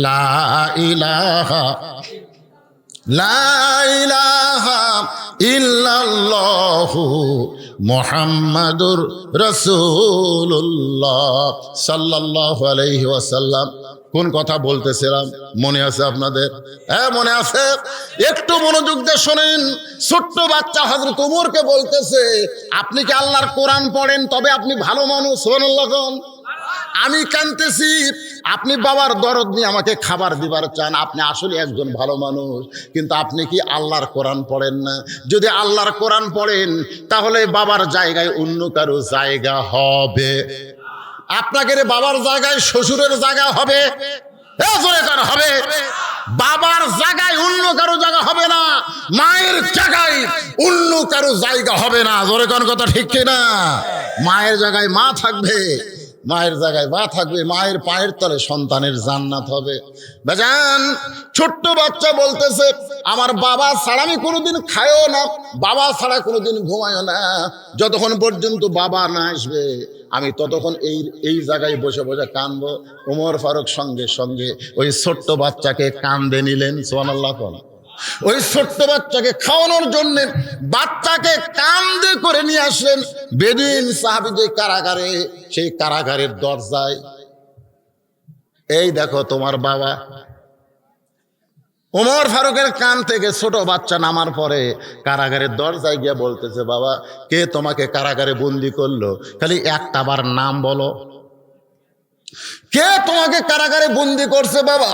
লা ইলাহা, লা ইলাহা ইল্লাল্লাহু মুহাম্মাদুর রাসূলুল্লাহ সাল্লাল্লাহু আলাইহি ওয়াসাল্লাম। কোন কথা বলতেছিলাম মনে আছে আপনাদের? হ্যাঁ মনে আছে। একটু মনোযোগ দিয়ে শোনেন। ছোট্ট বাচ্চা হযরত ওমরকে বলতেছে, আপনি কি আল্লাহর কোরআন পড়েন তবে আপনি ভালো মানুষ? সুবহানাল্লাহ। আমি কাঁদতেছি, আপনি বাবার দরদ নিয়ে আমাকে খাবার দিবার চান, আপনি আসলে একজন ভালো মানুষ, কিন্তু আপনি কি আল্লাহর কোরআন পড়েন না? যদি আল্লাহর কোরআন পড়েন তাহলে বাবার জায়গায় অন্য কারো জায়গা হবে। আপনাকে বাবার জায়গায় শ্বশুরের জায়গা হবে, হবে। বাবার জায়গায় অন্য কারো জায়গা হবে না, মায়ের জায়গায় অন্য কারো জায়গা হবে না। জোরে কোন কথা ঠিক কিনা? মায়ের জায়গায় মা থাকবে, মায়ের জায়গায় মা থাকবে, মায়ের পায়ের তলে সন্তানের জান্নাত হবে। বাজান, ছোট্ট বাচ্চা বলতেছে, আমার বাবা ছাড়া আমি কোনোদিন খাইও না, বাবা ছাড়া কোনোদিন ঘুমাইও না, যতক্ষণ পর্যন্ত বাবা না আসবে আমি ততক্ষণ এই জায়গায় বসে বসে কাঁদবো। ওমর ফারুক সঙ্গে সঙ্গে ওই ছোট্ট বাচ্চাকে কাঁদে নিলেন। সুবহানাল্লাহ। ওই ছোট্ট বাচ্চাকে খাওয়ানোর জন্য বাচ্চাকে কাঁদে করে নিয়ে আসলেন বেদুইন সাহাবী যে কারাগারে, সেই কারাগারের দরজায়। এই দেখো তোমার বাবা। ওমর ফারুকের কান থেকে ছোট বাচ্চা নামার পরে কারাগারের দরজায় গিয়ে বলতেছে, বাবা কে তোমাকে কারাগারে বন্দি করলো? খালি একটা বার নাম বলো। কে তোমাকে কারাগারে বন্দি করছে বাবা?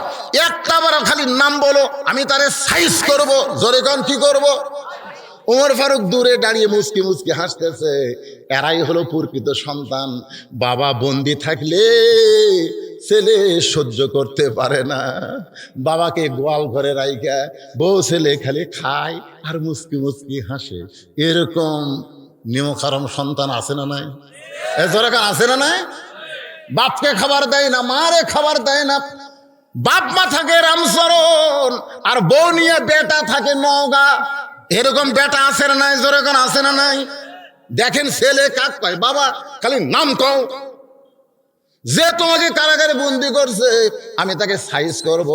একটা বার খালি নাম বলো, আমি তারে সাইজ করব। জোরে কোন কি করব? ওমর ফারুক দূরে দাঁড়িয়ে মুচকি মুচকি হাসতেছে। এরাই হলো প্রকৃত সন্তান। বাবা বন্দি থাকলে ছেলে সহ্য করতে পারে না, বাবাকে গোয়াল ঘরে রাইখা বউ ছেলে খালি খায় আর মুচকি মুচকি হাসে। এরকম নিমখারম সন্তান আছে না নাই? এজরাকার আছে না নাই? বাপকে খাবার দেয় না, মারে খাবার দেয় না। বাপ মা থাকে রামচরণ আর বউ নিয়ে বেটা থাকে নওগাঁ। এরকম বেটা আছে না নাই? জোরেকার আছে না নাই? দেখেন ছেলে কাক পায়, বাবা খালি নাম কও। যে তোমাকে কারাগারে বন্দি করছে আমি তাকে সাইজ করব।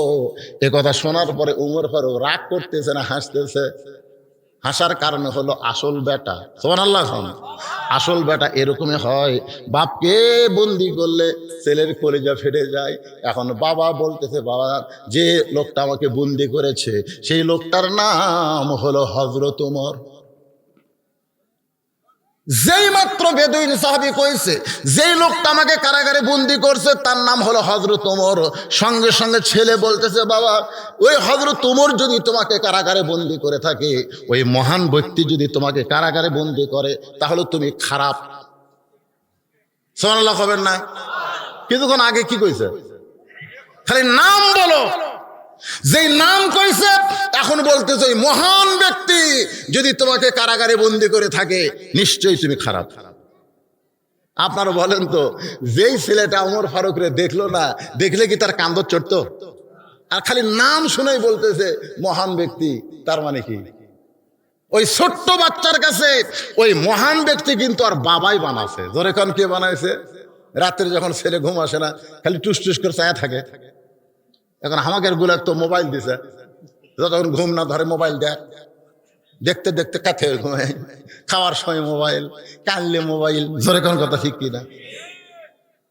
এ কথা শোনার পরে ওমর ফারুক রাগ করতেছে না হাসতেছে? হাসার কারণ হলো আসল বেটা। সুবহানাল্লাহ। আসল বেটা এরকমই হয়, বাপকে বন্দি করলে ছেলের কলিজা ফেটে যায়। এখন বাবা বলতেছে, বাবা যে লোকটা আমাকে বন্দি করেছে সেই লোকটার নাম হলো হযরত ওমর। যেই মাত্র বেদুইন সাহাবী কইছে যেই লোকটা আমাকে কারাগারে বন্দি করছে তার নাম হলো হযরত ওমর, সঙ্গে সঙ্গে ছেলে বলতেছে, বাবা ওই হযরত ওমর যদি তোমাকে কারাগারে বন্দি করে থাকে, ওই মহান ব্যক্তি যদি তোমাকে কারাগারে বন্দি করে, তাহলে তুমি খারাপ। সুবহানাল্লাহ হবেন না? কিছুক্ষণ আগে কি কইছে? খালি নাম বলো। যেই নাম কইছে এখন বলতেছে ওই মহান ব্যক্তি যদি তোমাকে কারাগারে বন্দি করে থাকে নিশ্চয়ই তুমি খারাপ। আপনারা বলেন তো, যেই ছেলেটা ওমর ফারুকরে দেখলো না, দেখলে কি তার কান্দর চড়তো? আর খালি নাম শুনেই বলতেছে মহান ব্যক্তি, তার মানে কি? ওই ছোট্ট বাচ্চার কাছে ওই মহান ব্যক্তি কিন্তু আর বাবাই বানাছে। জোরে কোন কে বানাইছে? রাত্রে যখন ছেলে ঘুম আসে না, খালি টুস টুস করে চায়া থাকে। এখন আমাদের গুলার তো মোবাইল দিছে, যতক্ষণ ঘুম না ধরে মোবাইল দেয়, দেখতে দেখতে কাছে ঘুমায়, খাওয়ার সময় মোবাইল, কানলে মোবাইল। জোরে কোন কথা ঠিক কিনা?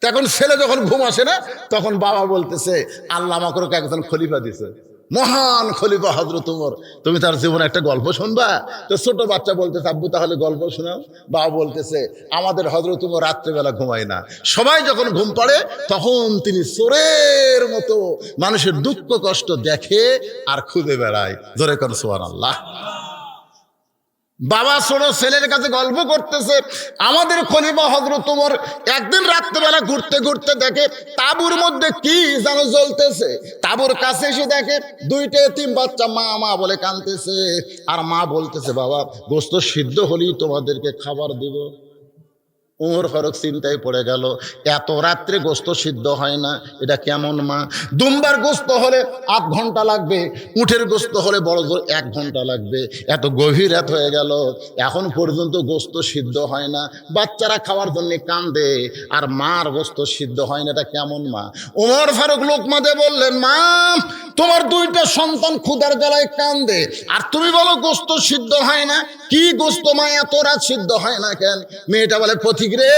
তখন ছেলে যখন ঘুম আসে না, তখন বাবা বলতেছে আল্লাহ আমাকে একজন খলিফা দিছে, মহান খলিফা হযরত ওমর। তুমি তার জীবনে একটা গল্প শুনবা? তো ছোট বাচ্চা বলতেছে, আব্বু তাহলে গল্প শোনাও। বাবা বলতেছে, আমাদের হযরত ওমর রাত্রেবেলা ঘুমায় না, সবাই যখন ঘুম পড়ে তখন তিনি চোরের মতো মানুষের দুঃখ কষ্ট দেখে আর খুঁজে বেড়ায়। জোরে কর সুবহানাল্লাহ। বাবা ছোট ছেলের কাছে গল্প করতেছে, আমাদের খলিফা হযরত ওমর একদিন রাত্রেবেলা ঘুরতে ঘুরতে দেখে তাঁবুর মধ্যে কি যেন জ্বলতেছে। তাঁবুর কাছে এসে দেখে দুইটা এতিম বাচ্চা মা মা বলে কাঁদতেছে, আর মা বলতেছে, বাবা গোশত সিদ্ধ হলেই তোমাদেরকে খাবার দিব। ওমর ফারুক চিন্তায় পড়ে গেল, এত রাত্রে গোশত সিদ্ধ হয় না, এটা কেমন মা? দুম্বার গোশত হলে ৮ ঘন্টা লাগবে, উটের গোশত হলে বড় জোর ১ ঘন্টা লাগবে। এত গভীর রাত হয়ে গেল, এখন পর্যন্ত গোশত সিদ্ধ হয় না। বাচ্চারা খাওয়ার জন্য কান্দে আর মার গোশত সিদ্ধ হয় না, এটা কেমন মা? ওমর ফারুক লোকমা দিয়ে বললেন, মা তোমার দুইটা সন্তান ক্ষুধার জ্বালায় কান্দে আর তুমি বলো গোশত সিদ্ধ হয় না। কি গোশত মা এত রাত সিদ্ধ হয় না কেন? মেয়েটা বলে, পথিক রে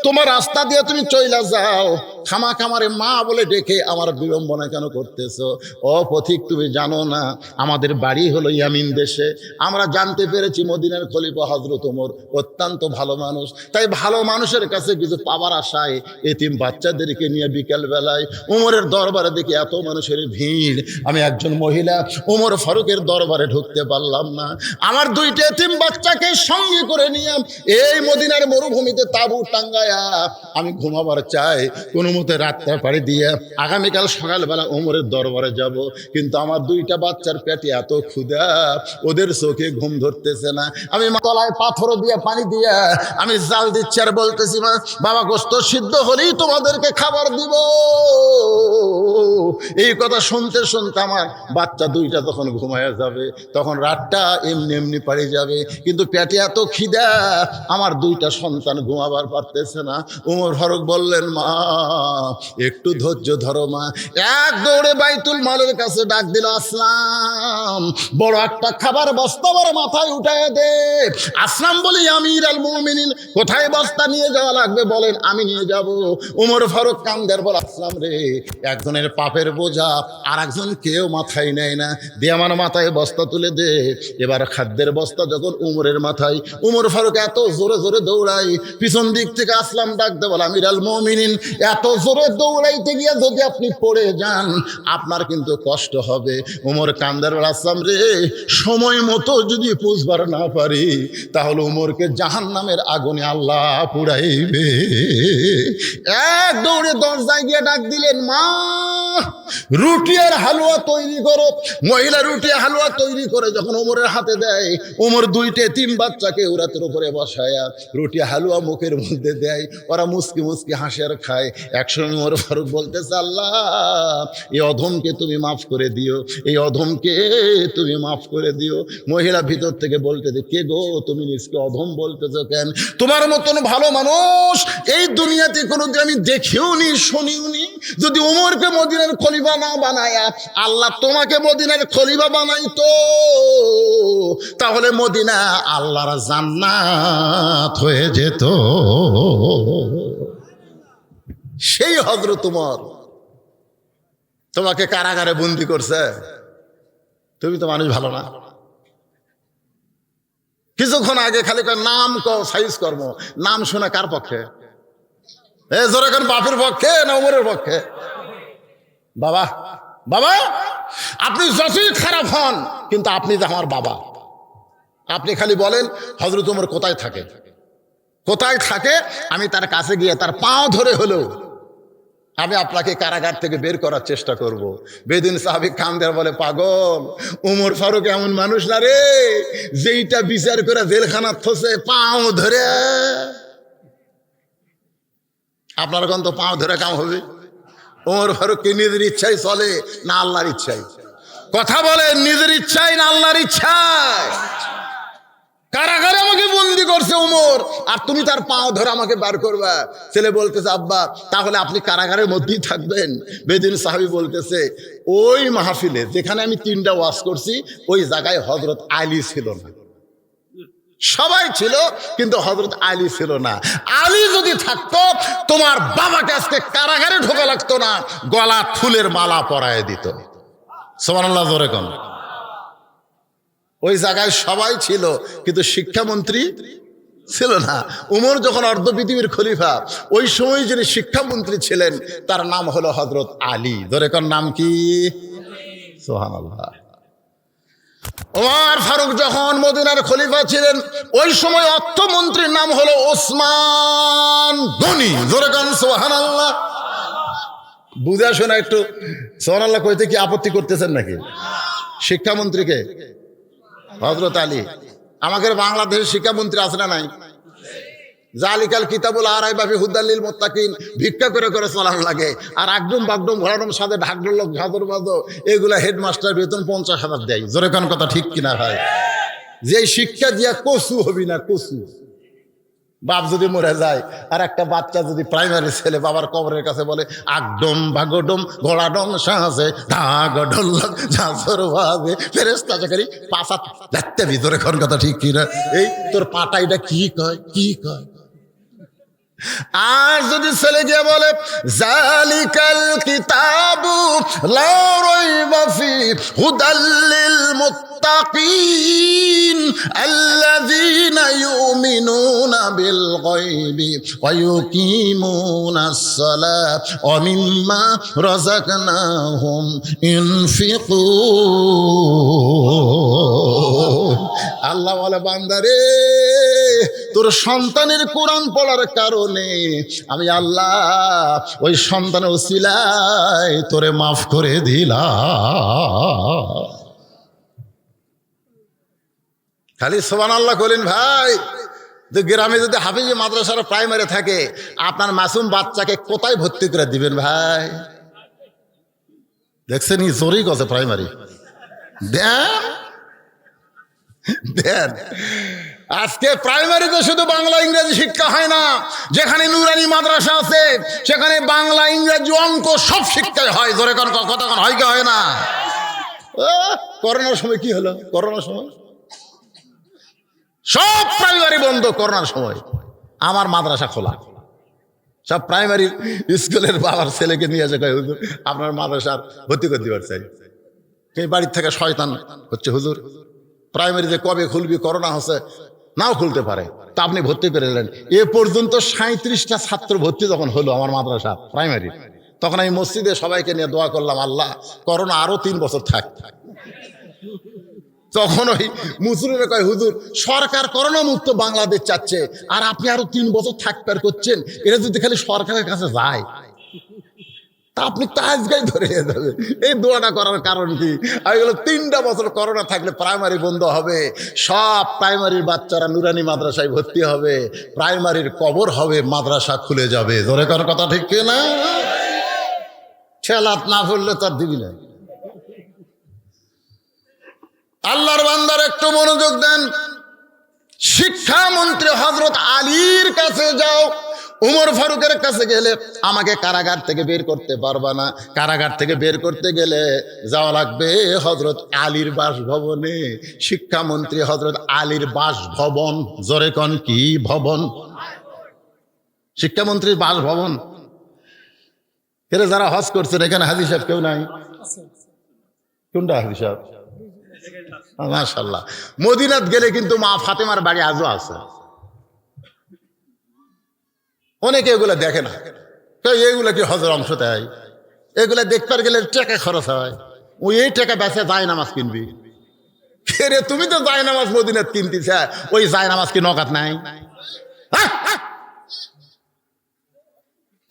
তোমার রাস্তা দিয়ে তুমি চইলা যাও, খামা খামারে মা বলে ডেকে আমার বিড়ম্বনা কেন করতেছো? ও পথিক তুমি জানো না আমাদের বাড়ি হলো ইয়ামিন দেশে, আমরা জানতে পেরেছি মদিনার খলিফা হযরত ওমর অত্যন্ত ভালো মানুষ, তাই ভালো মানুষের কাছে কিছু পাওয়ার আশায় এতিম বাচ্চাদেরকে নিয়ে বিকেল বেলায় ওমরের দরবারে দেখি এত মানুষের ভিড়, আমি একজন মহিলা ওমর ফারুকের দরবারে ঢুকতে পারলাম না। আমার দুইটা এতিম বাচ্চাকে সঙ্গে করে নিয়ে এই মদিনার মরুভূমিতে তাঁবু টাঙ্গায়া আমি ঘুমাবার চাই, কোনো মতে রাতটা পাড়ি দিয়ে আগামীকাল সকালবেলা ওমরের দরবারে যাব। কিন্তু আমার দুইটা বাচ্চার পেটে এত ক্ষুধা, ওদের চোখে ঘুম ধরতেছে না। আমি তলায় পাথর দিয়ে পানি দিয়ে আমি জাল দিচ্ছি আর বলতেছি, মা বাবা গোশত সিদ্ধ হলেই তোমাদেরকে খাবার দিব। এই কথা শুনতে শুনতে আমার বাচ্চা দুইটা তখন ঘুমায় যাবে, তখন রাতটা এমনি এমনি পাড়ে যাবে, কিন্তু পেটে এত খিদা আমার দুইটা সন্তান ঘুমাবার পারতেছে না। ওমর ফারুক বললেন, মা একটু ধৈর্য ধরো মা। এক দৌড়ে বাইতুল মালের কাছে ডাক দিল, আসলাম বড় একটা খাবার বস্তা বড় মাথায় উঠায় দে। আসলাম বলি, আমির আল মুমিনিন, কোথায় বস্তা নিয়ে যাওয়া লাগবে বলেন, আমি নিয়ে যাব। ওমর ফারুক কান্দের বল, আসলাম রে, একজনের পাপের বোঝা আর একজন কেউ মাথায় নেয় না, দিয়ে আমার মাথায় বস্তা তুলে দে। এবার খাদ্যের বস্তা যখন উমরের মাথায়, উমর ফারুক এত জোরে জোরে দৌড়াই, পিছন দিক থেকে আসলাম ডাকতে বল, আমির আল মুমিনিন, এত জোরে দৌড়াইতে গিয়ে যদি আপনি পড়ে যান আপনার কিন্তু কষ্ট হবে। উমর কান্দের বল, আসলাম রে, সময় মতো যদি পুষবার না পারি তাহলে উমরকে জাহান্নামের আগুনে আল্লাহ পুড়াইবে। এক দৌড়ে দরজায় গিয়ে ডাক দিলেন, মা রুটি আর হালুয়া তৈরি করো। মহিলা রুটি হালুয়া তৈরি করে যখন ওমরের হাতে দেয়, ওমর দুইটে তিন বাচ্চাকে উরাতের উপরে বসায়া রুটি হালুয়া মুখের মধ্যে দেয়, ওরা মুসকি মুসকি হাসি আর খায়। একসময় ওমর ফারুক বলতেছে, আল্লাহ এই অধমকে তুমি মাফ করে দিও, এই অধমকে তুমি মাফ করে দিও। মহিলা ভিতর থেকে বলতেছে, কে গো তুমি নিজকে অধম বলতেছো কেন? তোমার মতন ভালো মানুষ এই দুনিয়াতে কোনোদিন আমি দেখিও নি শুনিও নি। যদি উমরকে মদিনার খলিফা না বানায়া আল্লাহ তোমাকে মদিনার খলিফা বানাইতো তাহলে মদিনা আল্লাহর জান্নাত হয়ে যেত। সেই হযরত উমর তোমাকে কারাগারে বন্দি করছে, তুমি তো মানুষ ভালো না। কিছুক্ষণ আগে খালি নাম সাইজ কর্ম, নাম শোনা কার পক্ষে? জোরে কোন বাপের পক্ষে না উমরের পক্ষে? বাবা বাবা, আপনি যতই খারাপ হন কিন্তু আপনি তো আমার বাবা। আপনি খালি বলেন হযরত উমর কোথায় থাকে, কোথায় থাকে, আমি তার কাছে গিয়ে তার পাও ধরে হলেও আমি আপনাকে কারাগার থেকে বের করার চেষ্টা করব। বেদিন সাহাবী কান্দের বলে, পাগল, উমর ফারুক এমন মানুষ না রে যেইটা বিচার করে জেলখানা থসে পাও ধরে। আপনার কোন তো পাও ধরে কাম হবে? উমর ফারুক কি নিজের ইচ্ছায় চলে না আল্লাহর ইচ্ছায়? কথা বলেন, নিজের ইচ্ছায় না আল্লাহর ইচ্ছায়? কারাগারে আমাকে বন্দি করছে উমর, আর তুমি তার পাও ধরে আমাকে বার করবা। ছেলে বলতেছে, আব্বা তাহলে আপনি কারাগারের মধ্যেই থাকবেন? বেদিন সাহাবী বলতেছে, ওই মাহফিলে যেখানে আমি 3টা ওয়াজ করছি ওই জায়গায় হযরত আলী ছিল না। সবাই ছিল কিন্তু হযরত আলী ছিল না। আলী যদি থাকতো তোমার বাবাকে আজকে কারাগারে ঢোকা লাগতো না, গলা ফুলের মালা পরায় দিত। সুবহানাল্লাহ, জোরে কোন। ওই জায়গায় সবাই ছিল কিন্তু শিক্ষামন্ত্রী ছিল না। উমর যখন অর্ধ পৃথিবীর খলিফা, ওই সময় যিনি শিক্ষামন্ত্রী ছিলেন তার নাম হলো হযরত আলী। জোরে কোন, নাম কি? সুবহানাল্লাহ। ওমর ফারুক যখন মদিনার খলিফা ছিলেন ওই সময় অর্থমন্ত্রীর নাম হলো ওসমান গনি। জোরে কোন সুবহানাল্লাহ। বুঝা শোনা একটু সুবহানাল্লাহ কইতে কি আপত্তি করতেছেন নাকি? শিক্ষামন্ত্রীকে হযরত আলী। আমাদের বাংলাদেশের শিক্ষামন্ত্রী আছে না নাই? জালিকাল কিতাবুল আরাইবা ফি হুদাল্লিল মুত্তাকিন, ভিক্ষা করে করে চলার লাগে। আর একদম বাগডম ঘোরাডম সাথে ঢাকঢোল ঝাদর বাজো, এগুলা হেডমাস্টার বেতন 50,000 দেয়। জোরে কোন কথা ঠিক কিনা ভাই? যে শিক্ষা দিয়া কচু হবি না, কচু। বাপ যদি মরে যায় আর একটা বাচ্চা যদি প্রাইমারি ছেলে বাবার কবরের কাছে বলে, আকডম ভাগডম ঘোড়াডম সাজে ঢাগঢোল ঝাঁঝর বাজে ফেরেশতা চাকরি পাঁচাত দেখতে ভিতরে কোন কথা ঠিক কিনা? এই তোর পাটা এটা কি কয়, কি কয়? আর যদি ছেলে গিয়ে বলে, জালিকাল কিতাবু লা রাইবা ফি হুদাল্লিল মুত্তাকিন আল্লাযীনা ইউমিনুনা বিল গায়বি ওয়া ইউকিমুনাস সালাত ওয়া মিম্মা রাযাকনাহুম ইউনফিকুন। আল্লাহ বলে, বান্দারে তোর সন্তানের কোরআন পড়ার কারণে আমি আল্লাহ ওই সন্তানের ওসিলায় তোরে মাফ করে দিলাম। খালি সুবহানাল্লাহ বলেন ভাই। তো গ্রামে যদি হাফিজি মাদ্রাসার প্রাইমারি থাকে, আপনার মাসুম বাচ্চাকে কোথায় ভর্তি করে দিবেন ভাই? দেখছেন ই জোরেই গেছে প্রাইমারি। দেন দেন আজকে প্রাইমারিতে শুধু বাংলা ইংরেজি শিক্ষা হয় না, যেখানে নুরানি মাদ্রাসা আছে সেখানে বাংলা ইংরেজি অঙ্ক সব শিক্ষাই হয়। ধরে কথা হয় কি হয় না? করোনার সময় কি হলো? করোনার সময় সব প্রাইমারি বন্ধ। করোনার সময় আমার মাদ্রাসা খোলা। সব প্রাইমারি স্কুলের বাবার ছেলেকে নিয়ে আসে, আপনার মাদ্রাসার ভর্তি করে দিবার চাই। এই বাড়ির থেকে শয়তান হচ্ছে, হুজুর প্রাইমারিতে কবে খুলবি? করোনা হচ্ছে, নাও খুলতে পারে, তা আপনি ভর্তি করে এলেন। এ পর্যন্ত 37টা ছাত্র ভর্তি যখন হলো আমার মাদ্রাসা প্রাইমারি, তখন আমি মসজিদে সবাইকে নিয়ে দোয়া করলাম, আল্লাহ করোনা আরো 3 বছর থাক। তখন ওই মুসলিমে কয়, হুজুর সরকার করোনা মুক্ত বাংলাদেশ চাচ্ছে, আর আপনি আরো 3 বছর থাকবার করছেন, এটা যদি খালি সরকারের কাছে যায় তা আপনি তাজগাই ধরে যাবে। এই দোয়াটা করার কারণ কি? আমি বললাম 3টা বছর করোনা থাকলে প্রাইমারি বন্ধ হবে, সব প্রাইমারির বাচ্চারা নুরানি মাদ্রাসায় ভর্তি হবে, প্রাইমারির কবর হবে, মাদ্রাসা খুলে যাবে। ধরে করার কথা ঠিক না? ছেলাত না পড়লে তার দিবি না। আল্লাহর বান্দার একটু মনোযোগ দেন। শিক্ষামন্ত্রী হযরত আলীর কাছে যাও। উমর ফারুকের কাছে গেলে আমাকে কারাগার থেকে বের করতে পারবা না, কারাগার থেকে বের করতে গেলে যাওয়া লাগবে হযরত আলীর বাসভবনে। শিক্ষামন্ত্রী হযরত আলীর বাসভবন, জোরে কোন কি ভবন? শিক্ষামন্ত্রীর বাসভবন। এরা যারা হজ করছেন এখানে হাজী সাহেব কেউ নাই? কোনটা হাজী সাহেব? মাশাআল্লাহ। মদিনাত গেলে কিন্তু মা ফাতেমার বাড়ি আজও আছে। অনেকে এগুলো দেখে না, এগুলো কি হজের অংশ দেয়? এগুলো দেখতে গেলে টাকা খরচ হয়, ওই এই টাকা বেচে জায়নামাজ কিনবি। রে তুমি তো জায়নামাজ মদিনাত কিনতেছ, ওই জায়নামাজ কি নকাত নাই?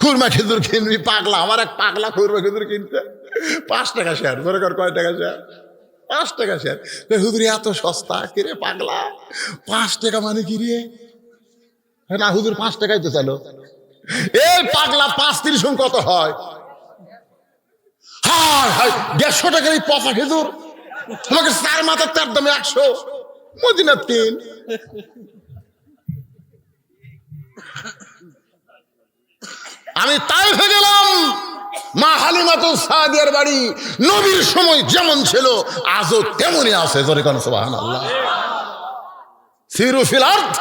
খুরমা খেজুর কিনবি পাগলা। আমার এক পাগলা খুরমা খেজুর কিনতে 5 টাকা শেয়ার। ধরে কর কয় টাকা শেয়ার? 5 টাকা শেয়ার। হুজুর এত সস্তা কিরে পাগলা? 5 টাকা মানে কি রে? না হুজুর 5 টাকাই তো চালো। এই পাগলা 5 × 3 কত হয়? হায় হায় 150 টাকার এই পচা খেজুর তোমাকে 4 মাথার 4 দামে 100। মদিনার 3। আমি তাইফে গেলাম, মা হালিমাতুস সাদিয়ার বাড়ি নবীর সময় যেমন ছিল আজও তেমনই আছে। জোরে কোন সুবহানাল্লাহ। সিরু ফিল আরদ,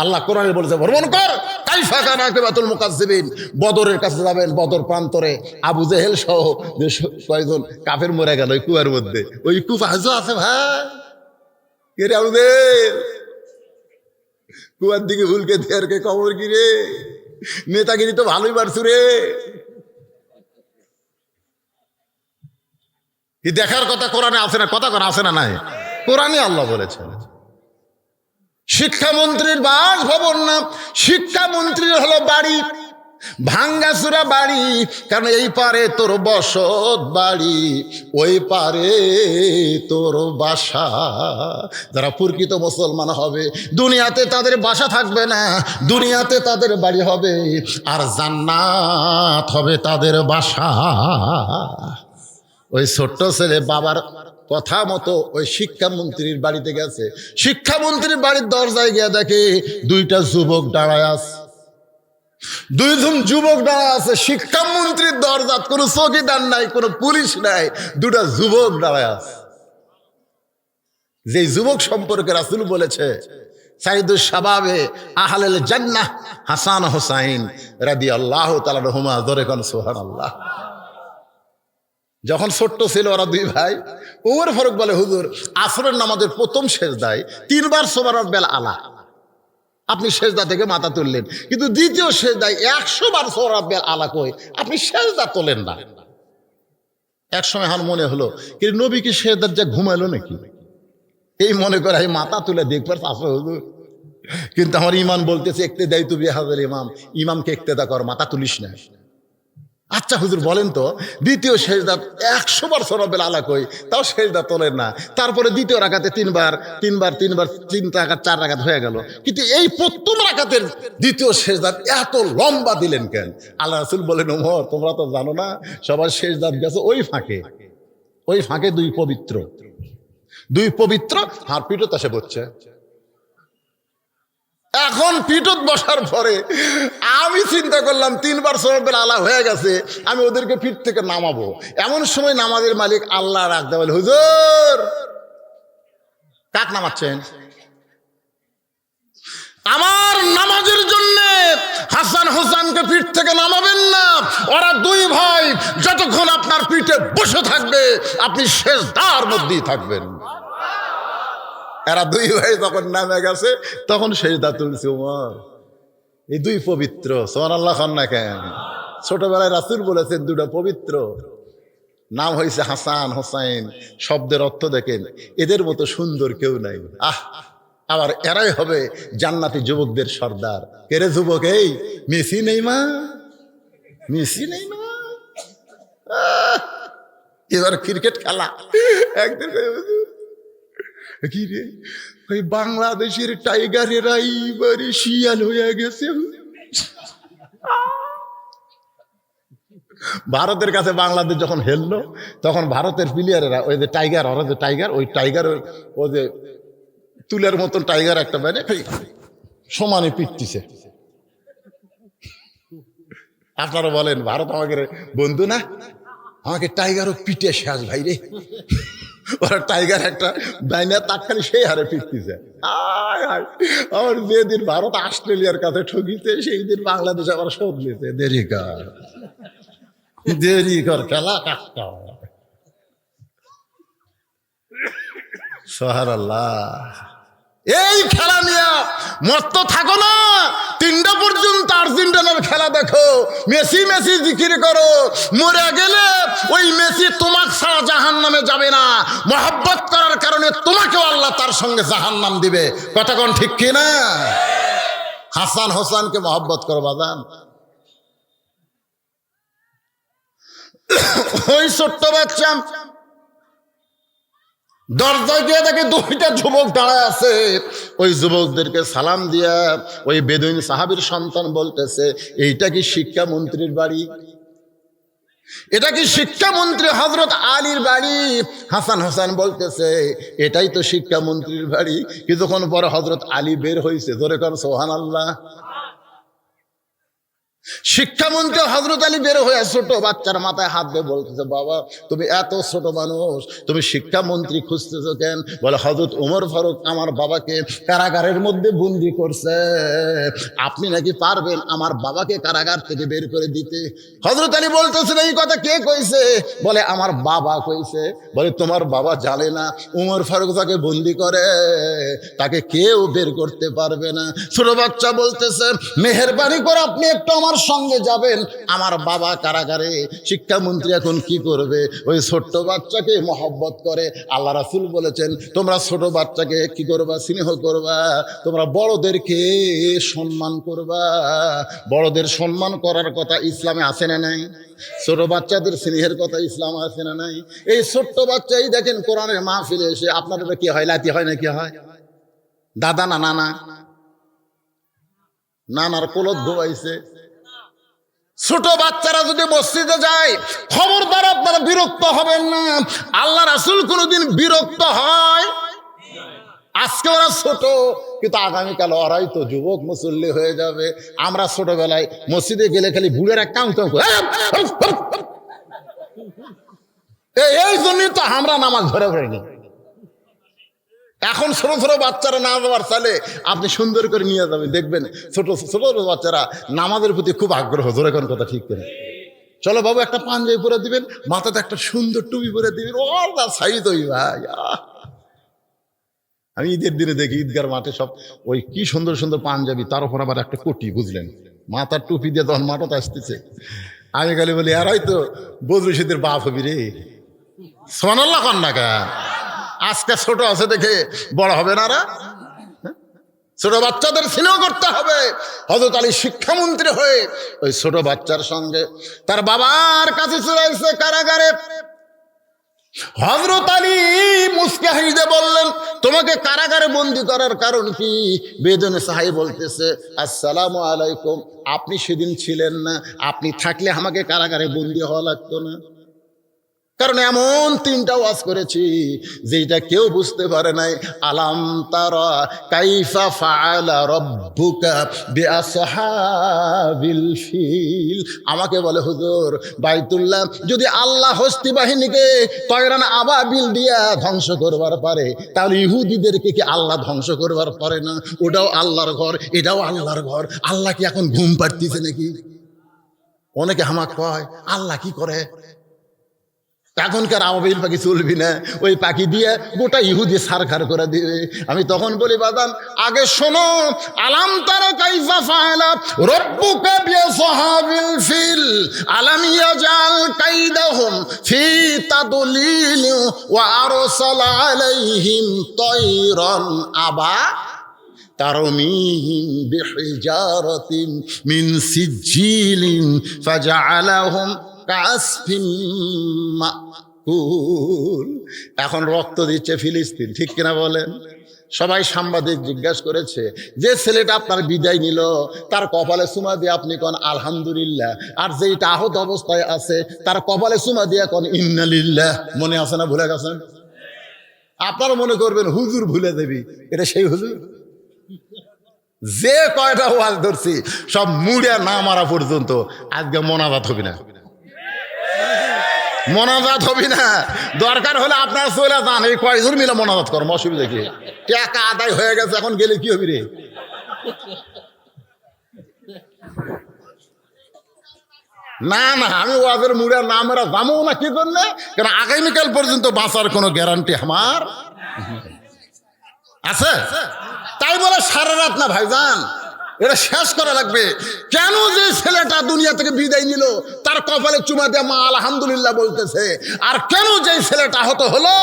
আল্লাহ কোরআনে বলেছে ভ্রমণ কর। কাইফা কানা আকিবাতুল মুকাজ্জিবিন। বদরের কাছে যাবেন, বদর প্রান্তরে আবু জেহেল সহ যে কয়জন কাফের মরে গেল ওই কুয়ার মধ্যে, ওই কূপ আজও আছে ভাই। কে রে আবু জেহেল? কুয়ার দিকে ভুলকে দেরকে কবর কি রে? নেতাগিরি তো ভালোই পারছু রে। কি দেখার কথা কোরআনে আছে না? কথা কোন আছে না? নাই, কোরআনে আল্লাহ বলেছেন। শিক্ষামন্ত্রীর বাসভবন না, শিক্ষামন্ত্রীর হলো বাড়ি, ভাঙ্গাচুরা বাড়ি। কারণ এই পারে তোর বসত বাড়ি, ওই পারে তোর বাসা। যারা প্রকৃত মুসলমান হবে দুনিয়াতে তাদের বাসা থাকবে না, দুনিয়াতে তাদের বাড়ি হবে, আর জান্নাত হবে তাদের বাসা। ওই ছোট্ট ছেলে বাবার কথা মতো ওই শিক্ষামন্ত্রীর বাড়িতে গেছে। শিক্ষামন্ত্রীর বাড়ির দরজায় গিয়ে দেখে 2টা যুবক দাঁড়ায় আছে। 2জন যুবক দাঁড়ায় আছে শিক্ষামন্ত্রীর দরজাত। কোনো চৌকিদার নাই, কোনো পুলিশ নাই, 2টা যুবক দাঁড়ায় আছে। যে যুবক সম্পর্কে রাসূল বলেছে সাইদুস শাবাবে আহলেল জান্নাহ হাসান হুসাইন রাদিয়াল্লাহু তাআলা আনহুমা। জোরে কোন সুবহানাল্লাহ। যখন ছোট্ট ছিল ওরা 2 ভাই, ওমর ফারুক বলে, হুজুর আসরের নামাজের প্রথম সেজদায় 3 বার সুবহানাল আলা আপনি সেজদা থেকে মাথা তুললেন, কিন্তু দ্বিতীয় সেজদায় 100 বার সুবহানাল আলা কই আপনি সেজদা তোলেন না। এক সময় আমার মনে হলো কি নবী কি সেজদার যা ঘুমাইলো নাকি? এই মনে করে আমি মাথা তুলে দেখবার আছে হুজুর, কিন্তু আমার ইমান বলতেছে ইক্তেদাই তু বিহাযাল ইমাম, ইমামকে ইক্তেদা কর, মাথা তুলিস না। আচ্ছা হুজুর বলেন তো, দ্বিতীয় সেজদা 100 বার সুবহানাল আলা কই, তাও সেজদা তোলেন না। তারপরে দ্বিতীয় রাকাতে 3 বার 3 রাকাত 4 রাকাত হয়ে গেল, কিন্তু এই প্রথম রাকাতের দ্বিতীয় সেজদা এত লম্বা দিলেন কেন? আল্লাহ রাসূল বলেন, ওমর তোমরা তো জানো না, সবার সেজদা গেছে ওই ফাঁকে, ওই ফাঁকে দুই পবিত্র আর পিঠত এসে বসছে। এখন পিঠত বসার পরে আমি চিন্তা করলাম 3 বার সরবের আলা হয়ে গেছে, আমি ওদেরকে পিঠ থেকে নামাবো। এমন সময় নামাজের মালিক আল্লাহ রাখতে বলে, হুজুর কাক নামাচ্ছেন? আমার নামাজের জন্য হাসান হোসেনকে পিঠ থেকে নামাবেন না। ওরা দুই ভাই যতক্ষণ আপনার পিঠে বসে থাকবে আপনি সেজদার মধ্যেই থাকবেন। এরা দুই ভাই যখন নামে গেছে তখন সেজদা তুলছে ওমর। এই দুই পবিত্র, সুবহানাল্লাহ খান না কেন? ছোটবেলায় রাসূল বলেছেন দুটো পবিত্র, নাম হয়েছে হাসান হোসেন। শব্দের অর্থ দেখেন, এদের মতো সুন্দর কেউ নাই। আবার এরাই হবে জান্নাতি যুবকদের সর্দার। কেরে যুবক? এই মেসি নেই মা, এবার ক্রিকেট খেলা। একদিন কি রে, ওই বাংলাদেশের টাইগারেরা এইবারে শিয়াল হয়ে গেছে। ভারতের কাছে বাংলাদেশ যখন হেললো তখন ভারতের প্লেয়ারেরা ওই যে টাইগার, ওরা যে টাইগার, ওই টাইগার ওই যে তুলের মতন টাইগার একটা বাইরে সমানে পিটতিছে। আপনারা বলেন ভারত আমাকে বন্ধু না? আমাকে টাইগারও পিটে শেষ ভাই রে। ওরা টাইগার একটা বাইনা তাৎকালী সেই হারে পিটতিছে। আমার যেদিন ভারত অস্ট্রেলিয়ার কাছে ঠকিতে সেই দিন বাংলাদেশ আবার শোধ নিতে দেরি কর খেলা কাটতে হবে। সুবহানাল্লাহ। এই খেলা নিয়ে মস্ত থাকো না। 3টা পর্যন্ত আর্জেন্টিনার খেলা দেখো, মেসি জিকির করো। মরে গেলে ওই মেসি তোমাকে ছাড়া জাহান্নামে যাবে না। মহব্বত করার কারণে তোমাকেও আল্লাহ তার সঙ্গে জাহান্নাম দিবে। কথা কোন ঠিক কিনা? হাসান হোসেনকে মহব্বত করো বাজান। ওই ছোট্ট বাচ্চা দরজায় গিয়ে দেখে 2টা যুবক দাঁড়ায় আছে। ওই যুবকদেরকে সালাম দিয়া ওই বেদুইন সাহাবীর সন্তান বলতেছে, এইটা কি শিক্ষামন্ত্রীর বাড়ি? এটা কি শিক্ষামন্ত্রী হযরত আলীর বাড়ি? হাসান হোসেন বলতেছে, এটাই তো শিক্ষামন্ত্রীর বাড়ি। কিছুক্ষণ পরে হযরত আলী বের হয়েছে। জোরে কর সুবহানাল্লাহ। শিক্ষামন্ত্রী হযরত আলী বের হয়ে ছোট বাচ্চার মাথায় হাত দিয়ে বলতেছে, বাবা তুমি এত ছোট মানুষ, তুমি শিক্ষামন্ত্রী খুঁজতেছো কেন? বলে, হযরত ওমর ফারুক আমার বাবাকে কারাগারের মধ্যে বন্দি করছে, আপনি নাকি পারবেন আমার বাবাকে কারাগার থেকে বের করে দিতে? হযরত আলী বলতেছেন, এই কথা কে কইছে? বলে, আমার বাবা কইছে। বলে, তোমার বাবা জানে না ওমর ফারুক যাকে বন্দি করে তাকে কেউ বের করতে পারবে না? ছোট বাচ্চা বলতেছে, মেহেরবানি করে আপনি একটু আমার সঙ্গে যাবেন, আমার বাবা কারাগারে। শিক্ষামন্ত্রী এখন কি করবে? ওই ছোট্ট বাচ্চাকে মহব্বত করে। আল্লাহ রাসূল বলেছেন, তোমরা ছোট বাচ্চাকে কি করবা? স্নেহ করবা। তোমরা বড়দেরকে সম্মান করবা। বড়দের সম্মান করার কথা ইসলামে আছে না নাই? ছোট বাচ্চাদের স্নেহের কথা ইসলাম আছে না নাই? এই ছোট্ট বাচ্চাই দেখেন কোরআনের মাহফিলে এসে আপনাদের কি হয়? লাতি হয় না? কি হয়? দাদা না নানা, নানার কোলত ধোয়াইছে। ছোট বাচ্চারা যদি মসজিদে যায়, খবরদার আপনারা বিরক্ত হবেন না। আল্লাহ রাসূল কোনোদিন বিরক্ত হয়? আজকে ওরা ছোট, কিন্তু আগামীকাল ওরাই তো যুবক মুসল্লি হয়ে যাবে। আমরা ছোটবেলায় মসজিদে গেলে খালি বুড়েরা কাউ এই জন্যই তো আমরা নামাজ ধরে নি। এখন ছোট ছোট বাচ্চারা না যাওয়ার চালে আপনি সুন্দর করে নিয়ে যাবেন, দেখবেন ছোট ছোট বাচ্চারা নামাজের প্রতি খুব আগ্রহ। জোরে কোন কথা ঠিক করে, চলো বাবু একটা পাঞ্জাবি পরে দিবেন, মাথাতে একটা সুন্দর টুপি পরে দিবেন। ও সাইদ ওই ভাই, আমি ঈদের দিনে দেখি ঈদগার মাঠে সব ওই কি সুন্দর সুন্দর পাঞ্জাবি, তার উপর আবার একটা কোটি, বুঝলেন? মাথার টুপি দিয়ে তখন মাঠতে আসতেছে। আমি খালি বলি, আর হয়তো বদরু শীতের বাপ হবি রে। সুবহানাল্লাহ কন্যা কা আজকে ছোট আছে দেখে বড় হবে না? ছোট বাচ্চাদের স্নেহ করতে হবে। হযরত আলী শিক্ষামন্ত্রী হয়ে ওই ছোট বাচ্চার সঙ্গে তার বাবার কাছে চলে এসেছে কারাগারে। হযরত আলী মুস্কে হেসে বললেন, তোমাকে কারাগারে বন্দি করার কারণ কি? বেদুইন সাহাবী বলতেছে, আসসালামু আলাইকুম, আপনি সেদিন ছিলেন না, আপনি থাকলে আমাকে কারাগারে বন্দি হওয়া লাগতো না। কারণ এমন তিনটা ওয়াজ করেছি যেটা কেউ বুঝতে পারে নাই। আলাম তারা কাইফা ফাআলা রাব্বুকা বিআসহাবিল ফিল। আমাকে বলে হুজুর বাইতুল্লাহ যদি আল্লাহ হস্তি বাহিনীকে তয়রান আবাবিল দিয়া ধ্বংস করবার পারে, তাহলে ইহুদিদেরকে কি আল্লাহ ধ্বংস করবার পারে না? ওটাও আল্লাহর ঘর, এটাও আল্লাহর ঘর। আল্লাহ কি এখন ঘুম পাড়তিছে নাকি? অনেকে হামাক কয় আল্লাহ কি করে? এখনকার আবাবিল পাখি চলবি না, ওই পাখি দিয়ে গোটা ইহুদি সারখার করে দিবে। আমি তখন বলি বাদান আগে শোনো, আলাম তারা কাইফা ফাআলা রাব্বুকা বিআসহাবিল ফিল আলাম ইয়াজাল কাইদাহুম ফি তাদলিল ওয়া আরসালা আলাইহিম তায়রান আবা তারমিহিম বিহিজারাতিন মিন সিজিলিন ফাজআলাহুম কাসফিন মাকুল। এখন রক্ত দিচ্ছে ফিলিস্তিন, ঠিক কিনা বলেন? সবাই সাংবাদিক জিজ্ঞাসা করেছে যে ছেলেটা আপনার বিদায় নিল তার কপালে চুমা দিয়ে আপনি কোন আলহামদুলিল্লাহ, আর যেটা আহত অবস্থায় আছে তার কপালে চুমা দিয়ে কোন ইন্নালিল্লাহ। মনে আছে না? ভুলে গেছেন? আপনারা মনে করবেন হুজুর ভুলে দেবি, এটা সেই হুজুর? যে কয়টা ওয়াজ ধরছি সব মুড়িয়া না মারা পর্যন্ত আজকে মোনাজাত হবি না, মোনাজাত হবি না। দরকার হলে আপনারা চলে যান, এই কয়জন মিলে মোনাজাত করম, অসুবিধা কি? টাকা আদায় হয়ে গেছে, এখন গেলে কি হবি রে? না না, আমি ওয়াজের মুড়িয়া না মেরা যাবো না। কি জন্যে? কেন আগামীকাল পর্যন্ত বাঁচার কোনো গ্যারান্টি আমার আছে? তাই বলে সারা রাত না ভাইজান, এটা শেষ করা লাগবে। কেন যে ছেলেটা দুনিয়া থেকে বিদায় নিল তার কপালে চুমা দিয়ে মা আলহামদুলিল্লাহ বলতেছে, আর কেন যে ছেলেটা আহত হলো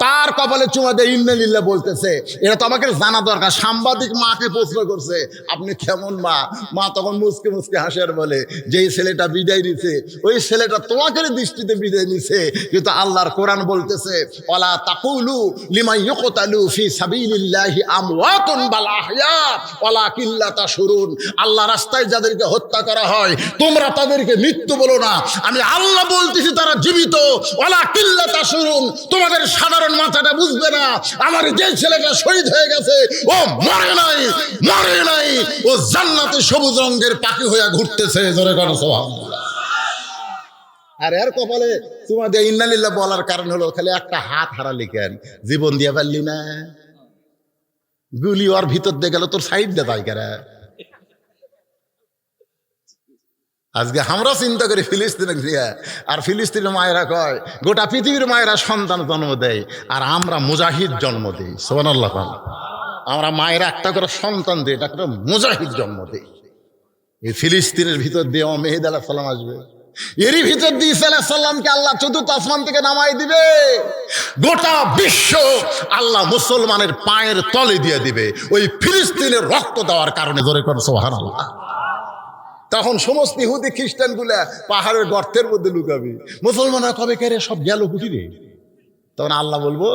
তার কপালে চুমা দিয়ে ইন্নালিল্লাহ বলতেছে, এটা তো আমাকে জানা দরকার। সাংবাদিক মাকে প্রশ্ন করছে আপনি কেমন মা? মা তখন মুসকে মুসকে হাসে আর বলে যেই ছেলেটা বিদায় নিছে ওই ছেলেটা তোমাকে দৃষ্টিতে বিদায় নিছে, কিন্তু আল্লাহর কোরআন বলতেছে ওয়ালা তাকুলু লিমান ইউকতালু ফি সাবিলিল্লাহি আমওয়াতুন বাল আহইয়া ওয়ালাকিন লা তাশউরুন। আল্লাহ রাস্তায় যাদেরকে হত্যা করা হয় তোমরা তাদেরকে মৃত্যু বলো না, আমি আল্লাহ বলতেছি তারা জীবিত। ওয়ালাকিন লা তাশউরুন, তোমাদের সাধারণ মাথাটা বুঝবে না। আমার যে ছেলেটা শহীদ হয়ে গেছে ও মরে নাই, মরে নাই, ও জান্নাতে সবুজ রঙের পাখি হয়ে ঘুরতেছে। জোরে করো সুবহানাল্লাহ। আর এর কপালে তোমাদের ইন্নালিল্লাহ বলার কারণ হলো খালি একটা হাত হারালি, কেন জীবন দিয়ে পারলি না? গুলি ওর ভিতর দিয়ে গেল, তোর সাইড দে তাই কেরা। আজকে আমরা চিন্তা করি ফিলিস্তিনের দিয়া, আর ফিলিস্তিনের মায়েরা কয় গোটা পৃথিবীর মায়েরা সন্তান জন্ম দেয়, আর আমরা মুজাহিদ জন্ম দিই। সুবহানাল্লাহ। আমরা মায়েরা একটা করে সন্তান দিই, এটা করে মুজাহিদ জন্ম দিই। এই ফিলিস্তিনের ভিতর দিয়ে মেহেদী আলাইহিস সালাম আসবে, এরই ভিতর দিয়ে ঈসা আলাইহিস সালামকে আল্লাহ চতুর্থ আসমান থেকে নামাই দিবে। গোটা বিশ্ব আল্লাহ মুসলমানের পায়ের তলে দিয়ে দিবে ওই ফিলিস্তিনের রক্ত দেওয়ার কারণে। জোরে করে সুবহানাল্লাহ। তখন সমস্ত ইহুদি খ্রিস্টান গুলা পাহাড়ের গর্তের মধ্যে লুকাবে, মুসলমানরা কবে কেড়ে সব গেল কুটিরে। তখন আল্লাহ বলবো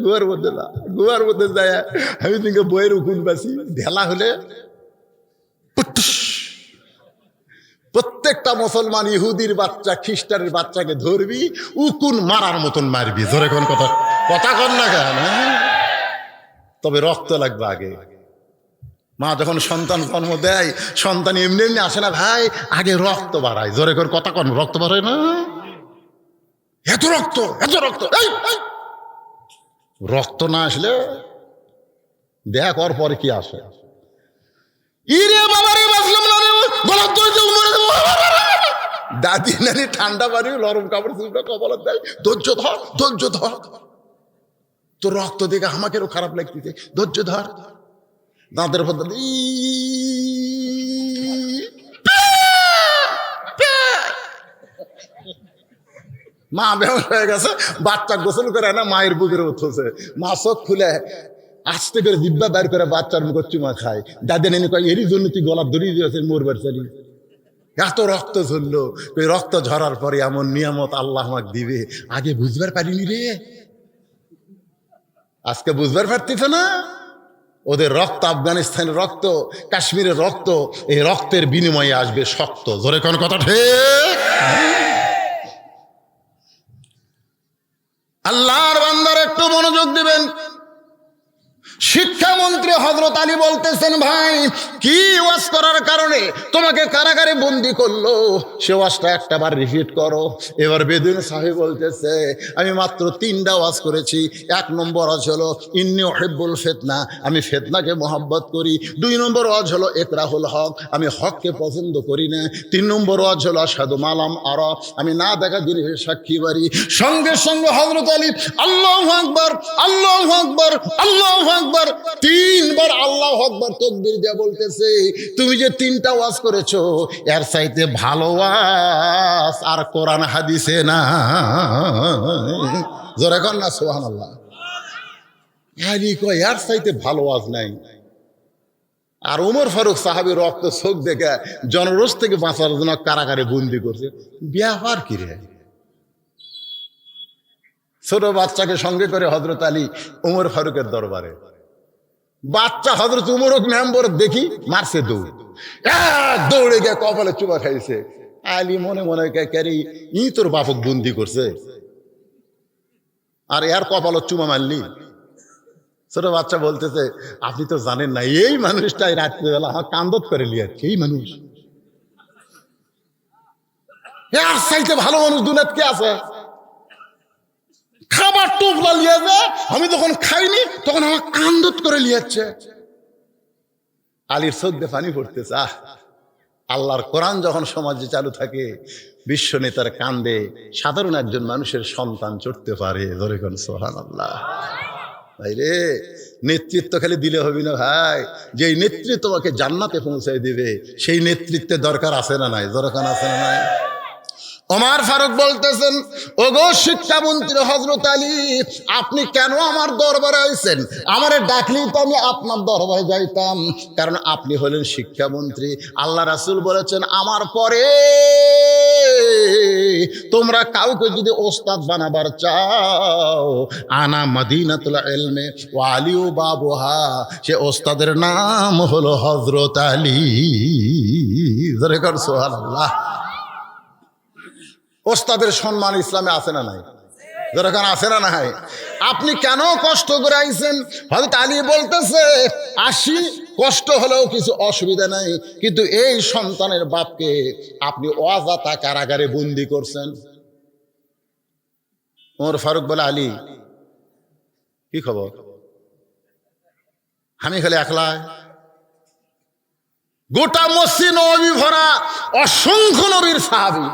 গুয়ার মধ্যে না, গুয়ার মধ্যে যায় আমি তোমাকে বইয়ের উকুন বাসি ঢেলা হলে প্রত্যেকটা মুসলমান ইহুদির বাচ্চা খ্রিস্টানের বাচ্চাকে ধরবি, উকুন মারার মতন মারবি। জোরে কোন কথা কথা কন না কেন? তবে রক্ত লাগবে আগে। মা যখন সন্তান জন্ম দেয়, সন্তান এমনি এমনি আসে না ভাই, আগে রক্ত বাড়ায়। জোরে করে কথা কন, রক্ত বাড়ায় না? এত রক্ত, এত রক্ত, রক্ত না আসলে দেখ ওর পরে কি আসে। ইরে বাবা রে, বাঁচলাম না রে, গলার দড়িতে মরে দেবো। দাদি নানি ঠান্ডা বাড়ি নরম কাপড় চুপড়া কপালত দেয়, ধৈর্য ধর, ধৈর্য ধর। তো রক্ত দেখে আমাকেও খারাপ লাগতেছে, ধৈর্য ধর। দাঁতের পর মা বেহস হয়ে গেছে, বাচ্চা গোসল করে না মায়ের বুকের উঠছে, মা চোখ খুলে আস্তে করে দিব্যা বের করে বাচ্চার মুখ চুমা খায়। দাদা নেনি কয় এরই জন্য তুই গলা ধরিয়ে দিয়েছে মরবার চারি। এত রক্ত ঝরলো, ওই রক্ত ঝরার পরে এমন নিয়ামত আল্লাহ আমাকে দিবে আগে বুঝবার পারিনি রে। আজকে বুঝবার পারতিস না? ওদের রক্ত, আফগানিস্তানের রক্ত, কাশ্মীরের রক্ত, এই রক্তের বিনিময়ে আসবে শক্ত। জোরে কোন কথা ঠিক? আল্লাহর বান্দার একটু মনোযোগ দিবেন। শিক্ষামন্ত্রী হযরত আলী বলতেছেন, ভাই কি ওয়াজ করার কারণে তোমাকে কারাগারে বন্দি করলো, সে ওয়াজটা একটা বার রিপিট করো। এবার বেদুইন সাহেব বলতেছে, আমি মাত্র 3টা ওয়াজ করেছি। 1 নম্বর ওয়াজ হলো ইন্নী উহিব্বুল ফিতনা, আমি ফিতনাকে মহব্বত করি। 2 নম্বর ওয়াজ হলো ইকরাহুল হক, আমি হককে পছন্দ করি না। 3 নম্বর ওয়াজ হলো আশহাদু মালাম আরা, আমি না দেখা জিনিসের সাক্ষী বাড়ি। সঙ্গে সঙ্গে হযরত আলী আল্লাহু আকবার, আল্লাহু আকবার, আল্লাহু আকবার 3বার আল্লাহু আকবার তাকবীর দিয়ে বলতেছে, তুমি যে 3টা ওয়াজ করেছো, এর চাইতে ভালো ওয়াজ আর কোরআন হাদিসে না। জোরে কর না সুবহানাল্লাহ। আলী কয়, এর চাইতে ভালো ওয়াজ নাই। আর ওমর ফারুক সাহাবী রক্ত চোখ দেখে জনরোষ থেকে বাঁচার জন্য কারাগারে বন্দি করছে। ব্যাপার কি রে? ছোট বাচ্চাকে সঙ্গে করে হযরত আলী ওমর ফারুকের দরবারে। বাচ্চা হযরত উমর মেম্বর দেখি মারছে দৌড়, দৌড়ে গিয়ে কপালে চুমা খাইছে। আলী মনে মনে ক্যারি ই তোর বাপক বন্দি করছে, আর এর কপালে চুমা মারলি। ছোট বাচ্চা বলতেছে, আপনি তো জানেন না, এই মানুষটাই রাত্রিবেলা আমার কান্দত করে লিয়াচ্ছে। এই মানুষ, এর চাইতে ভালো মানুষ দুনিয়াতে কে আছে? খাবার টোপলা লিয়ে যায়, আমি যখন খাইনি তখন আমার কান্দত করে লিয়াচ্ছে। আলীর চোখ দিয়ে পানি পড়তেছে। আল্লাহর কোরআন যখন সমাজে চালু থাকে, বিশ্ব নেতার কান্দে সাধারণ একজন মানুষের সন্তান চড়তে পারে। ধরে কোন সুবহানাল্লাহ। ভাই রে, নেতৃত্ব খালি দিলে হবে না ভাই, যেই নেতৃত্ব তোমাকে জান্নাতে পৌঁছায় দিবে সেই নেতৃত্বের দরকার আছে না নাই? দরকার আছে না নাই? ওমর ফারুক বলতেছেন, ওগো শিক্ষামন্ত্রী হযরত আলী, আপনি কেন আমার দরবারে আইছেন? আমারে ডাকলেই তো আমি আপনার দরবারে যাইতাম, কারণ আপনি হলেন শিক্ষামন্ত্রী। আল্লাহ রাসূল বলেছেন, আমার পরে তোমরা কাউকে যদি ওস্তাদ বানাবার চাও, আনা মদিনাতুল ইলমে ওয়া আলিউ বাবুহা, সে ওস্তাদের নাম হলো হযরত আলী। জোরে কর সুবহানাল্লাহ। ওস্তাদের সম্মান ইসলামে আছে না নাই? যেরকম আছে না নাই? আপনি কেন কষ্ট করে আইছেন? হযরত আলী বলতেছে, আসি, কষ্ট হলেও কিছু অসুবিধা নাই, কিন্তু এই সন্তানের বাপকে আপনি অযথা কারাগারে বন্দি করছেন। ওমর ফারুক বলে, আলী কি খবর? আমি খালি একলা? গোটা মসজিদ নবী ভরা, অসংখ্য নবীর সাহাবী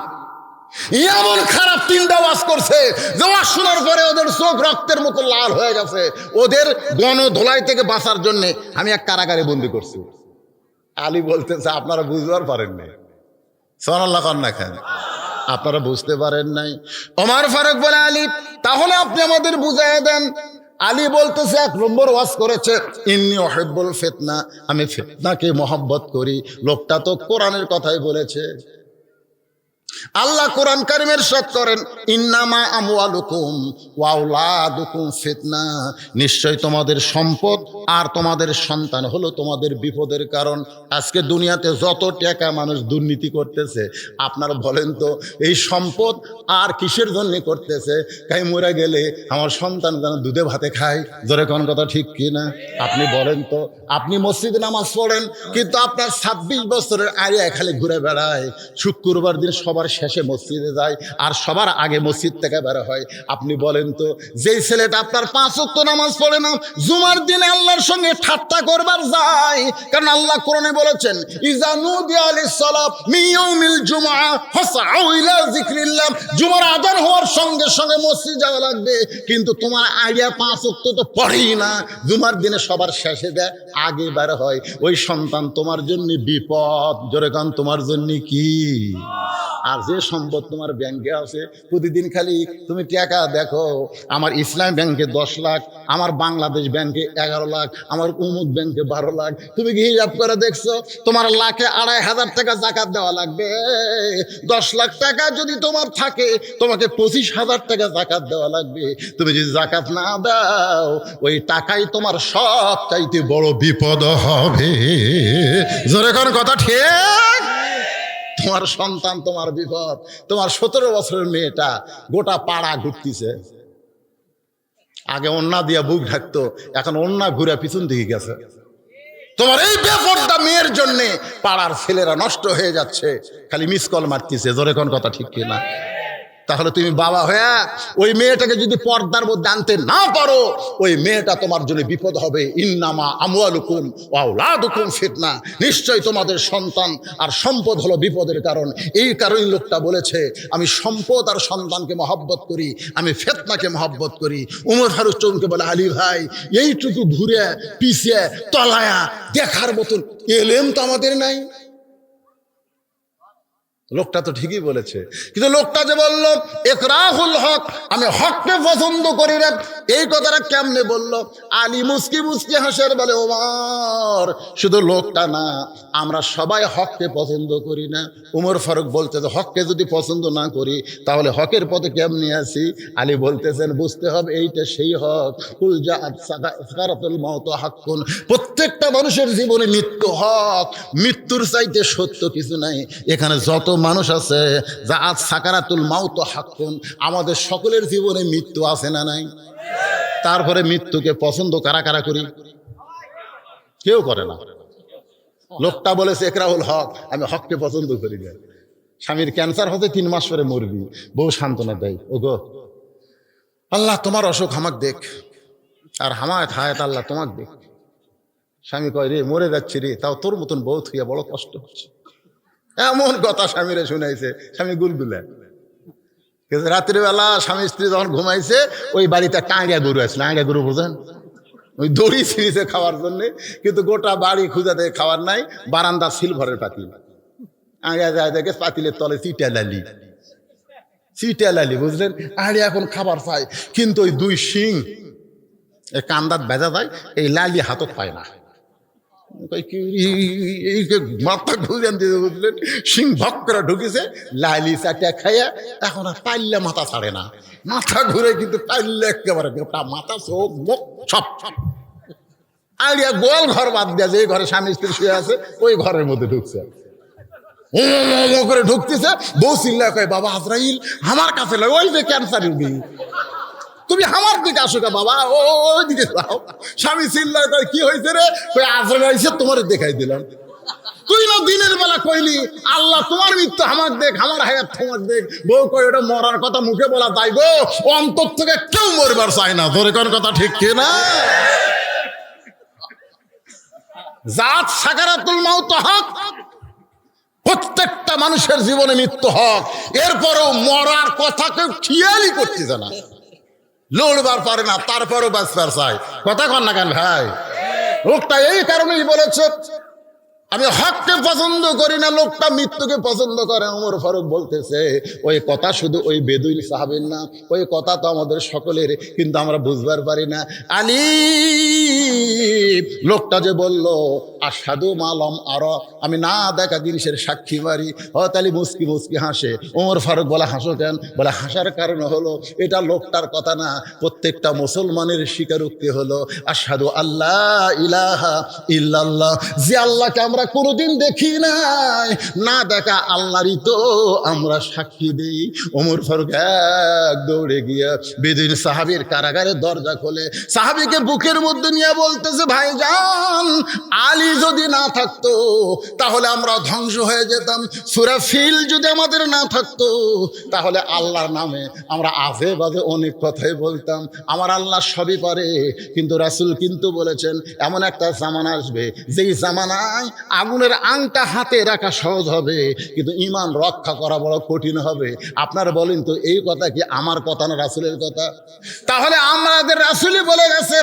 এমন খারাপ 3টা ওয়াজ করছে যে ওয়াজ শোনার পরে ওদের চোখ রক্তের মতো লাল হয়ে গেছে। ওদের গণধোলাই থেকে বাঁচার জন্য আমি এক কারাগারে বন্দি করছি। আলী বলতেছে, আপনারা বুঝবার পারেন নাই। সুবহানাল্লাহ কর না কেন? আপনারা বুঝতে পারেন নাই। ওমর ফারুক বলে, আলী তাহলে আপনি আমাদের বুঝাইয়া দেন। আলী বলতেছে, 1 নম্বর ওয়াজ করেছে ইন্নী উহিব্বুল ফিতনা, আমি ফিতনাকে মহব্বত করি। লোকটা তো কোরআনের কথাই বলেছে। আল্লাহ কোরআন কারীমের ইরশাদ করেন, ইন্নামা আমওয়ালুকুম ওয়া আওলাদুকুম ফিতনা, নিশ্চয় তোমাদের সম্পদ আর তোমাদের সন্তান হলো তোমাদের বিপদের কারণ। আজকে দুনিয়াতে যত টাকা মানুষ দুর্নীতি করতেছে, আপনারা বলেন তো এই সম্পদ আর কিসের জন্য করতেছে? কাই মরে গেলে আমার সন্তান যেন দুধে ভাতে খায়। জোরে কোন কথা ঠিক কি না? আপনি বলেন তো, আপনি মসজিদে নামাজ পড়েন, কিন্তু আপনার 26 বছরের আড়িয়া খালি ঘুরে বেড়ায়, শুক্রবার দিন সবার শেষে মসজিদে যায় আর সবার আগে মসজিদ থেকে বের হয়। আপনি বলেন তো, যেই ছেলেটা আপনার 5 ওয়াক্ত নামাজ পড়ে না, জুমার দিনে আল্লাহর সঙ্গে ঠাট্টা করবার যায়, কারণ আল্লাহ কোরআনে বলেছেন, ইযা নুদিয়া লিস-সালাত মিন ইয়াউমিল জুমআ ফাসআউ ইলা যিকরিল্লাহ, জুমার আযান হওয়ার সঙ্গে সঙ্গে মসজিদ যাওয়া লাগবে, কিন্তু তোমার আইয়া 5 ওয়াক্ত তো পড়েই না, জুমার দিনে সবার শেষে দেয়, আগে বের হয়। ওই সন্তান তোমার জন্য বিপদ। জোরে কান, তোমার জন্য কি? আর যে সম্পদ তোমার ব্যাংকে আছে, প্রতিদিন খালি তুমি টাকা দেখো, আমার ইসলাম ব্যাংকে 10 লাখ, আমার বাংলাদেশ ব্যাংকে 11 লাখ, আমার উমুক ব্যাংকে 12 লাখ। তুমি কি হিসাব করে দেখছো তোমার লাখে 2,500 টাকা যাকাত দেওয়া লাগবে? 10 লাখ টাকা যদি তোমার থাকে, তোমাকে 25,000 টাকা যাকাত দেওয়া লাগবে। তুমি যদি যাকাত না দাও, ওই টাকাই তোমার সব চাইতে বড় বিপদ হবে। জোরে কোন কথা ঠিক? তোমার সন্তান তোমার বিপদ। তোমার 17 বছরের মেয়েটা গোটা পাড়া ঘুরতেছে, আগে ওন্না দিয়া বুক ঢাকতো, এখন ওন্না ঘুরে পিছন দিকে গেছে। তোমার এই বেপরদা মেয়ের জন্য পাড়ার ছেলেরা নষ্ট হয়ে যাচ্ছে, খালি মিস কল মারতেছে। জোরে কোন কথা ঠিক কিনা? তাহলে তুমি বাবা হয়ে ওই মেয়েটাকে যদি পর্দার মধ্যে আনতে না পারো, ওই মেয়েটা তোমার জন্য বিপদ হবে। ইন্নামা আমওয়ালুকুম ওয়া আওলাদুকুম ফিতনা, নিশ্চয় তোমাদের সন্তান আর সম্পদ হলো বিপদের কারণ। এই কারণে লোকটা বলেছে, আমি সম্পদ আর সন্তানকে মহব্বত করি, আমি ফিতনাকে মহব্বত করি। উমর ফারুক চৌমকে বলে, আলী ভাই, এইটুকু ঘুরে পিছিয়ে তলায়া দেখার মতন এলেম তো আমাদের নাই। লোকটা তো ঠিকই বলেছে, কিন্তু লোকটা যে বললো ইকরাহুল হক, আমি হককে পছন্দ করি না, এই কথাটা কেমনে বললো? আলী মুস্কি মুস্কি হাসের বলে, ওমর শুধু লোকটা না, আমরা সবাই হককে পছন্দ করি না। উমর ফারুক বলতেছে, হককে যদি পছন্দ না করি তাহলে হকের পথে কেমনে আসি? আলী বলতেছেন, বুঝতে হবে এইটা সেই হক। কুল জাআত সাকারাতুল মাউত হাক্কুন, প্রত্যেকটা মানুষের জীবনে মৃত্যু হক, মৃত্যুর চাইতে সত্য কিছু নাই। এখানে যত মানুষ আছে, জাআত সাকারাতুল মাউত হাক্কুন, আমাদের সকলের জীবনে মৃত্যু আছে না নাই? তারপরে মৃত্যুকে পছন্দ কারা কারা করি? কেউ করে না। লোকটা বলেছে ইকরাহুল হক, আমি হককে পছন্দ করি না। স্বামীর ক্যান্সার হতে 3 মাস পরে মরবি, বউ সান্ত্বনা দেয়, ওগো আল্লাহ তোমার অসুখ আমাকে দেখ, আর হামায় হায়াত আল্লাহ তোমাকে দেখ। স্বামী কয়, রে মরে যাচ্ছি রে, তাও তোর মতন বউ থুইয়া বড় কষ্ট হচ্ছে। এমন কথা স্বামীরে শুনাইছে, স্বামী গুলগুলা। রাত্রিবেলা স্বামী স্ত্রী যখন ঘুমাইছে, ওই বাড়িতে টাঙ্গা গরু আছে, টাঙ্গা গরু বোঝেন, ওই দড়ি ছিঁড়েছে খাওয়ার জন্য, কিন্তু গোটা বাড়ি খুঁজাতে খাবার নাই। বারান্দা সিলভারের পাতিল, আগে যায় দেখে পাতিলের তলে চিটা লালি, বুঝলেন? আরে এখন খাবার পায়, কিন্তু ওই 2 শিং কান্দাত ভেজা যায়, এই লালি হাতত পায় না। মাথা ঘুরেন দিতে, বুঝলেন? সিং ভক করে ঢুকেছে, লালি চাটা খাইয়া এখন আর পাইলে মাথা ছাড়ে না, মাথা ঘুরে, কিন্তু পাইলে একেবারে গোটা মাথা চোখ মুখ সব। আইডিয়া গোল ঘর বাদ দেয়া, যে ঘরে স্বামী স্ত্রী শুয়ে আছে ওই ঘরের মধ্যে ঢুকছে, করে ঢুকতেছে। বউ চিল্লা কয়, বাবা আজরাইল আমার কাছে লয়, ওই যে ক্যান্সার রোগী, তুমি আমার দিকে আসো কা বাবা, ওই দিকে যাও। স্বামী চিল্লা কয়, কি হয়েছে রে? আজরাইল তোমার দেখাই দিলাম। তুই না দিনের বেলা কইলি আল্লাহ তোমার মৃত্যু আমার দেখ, আমার হায়াত তোমার দেখ। বউ কই, ওটা মরার কথা মুখে বলা তাই গো, অন্তর থেকে কেউ মরবার চায় না। ধরে কোন কথা ঠিক কিনা? জাত সাকারাতুল মাউত হক, প্রত্যেকটা মানুষের জীবনে মৃত্যু হক। এরপরেও মরার কথা কেউ খেয়ালই করতেছে না, লড়বার পারে না, তারপরেও বাঁচবার চায়। কথা কন না কেন ভাই? লোকটা এই কারণেই বলেছে, আমি হককে পছন্দ করি না, লোকটা মৃত্যুকে পছন্দ করে। ওমর ফারুক বলতেছে, ওই কথা শুধু ওই বেদুইন সাহাবীর না, ওই কথা তো আমাদের সকলের, কিন্তু আমরা বুঝবার পারি না। আলী লোকটা যে বলল আশহাদু মালাম আরা, আমি না দেখা জিনিসের সাক্ষী মারি, হতালি মুস্কি মুস্কি হাসে। ওমর ফারুক বলে, হাসো কেন? বলে, হাসার কারণ হলো এটা লোকটার কথা না, প্রত্যেকটা মুসলমানের স্বীকারোক্তি হলো আশহাদু আল্লাহ ইলাহা ইল্লাল্লাহ, যে আল্লাহকে আমরা কোনোদিন দেখি নাই, না দেখা আল্লাহরই তো আমরা সাক্ষী দেই। ওমর ফারুক এক দৌড়ে গিয়া বেদুইন সাহাবীর কারাগারের দরজা খোলে, সাহাবীকে বুকের মধ্যে নিয়ে বলতেছে, ভাইজান আলী যদি না থাকতো তাহলে আমরা ধ্বংস হয়ে যেতাম, সূরা ফিল যদি আমাদের না থাকতো তাহলে আল্লাহর নামে আমরা আজে বাজে অনেক কথাই বলতাম। আমার আল্লাহ সবই পারে, কিন্তু রাসূল কিন্তু বলেছেন এমন একটা জামানা আসবে, যেই জামানায় আগুনের আংটা হাতে রাখা সহজ হবে, কিন্তু ঈমান রক্ষা করা বড় কঠিন হবে। আপনারা বলেন তো, এই কথা কি আমার কথা না রাসূলের কথা? তাহলে আমাদের রাসূলই বলে গেছে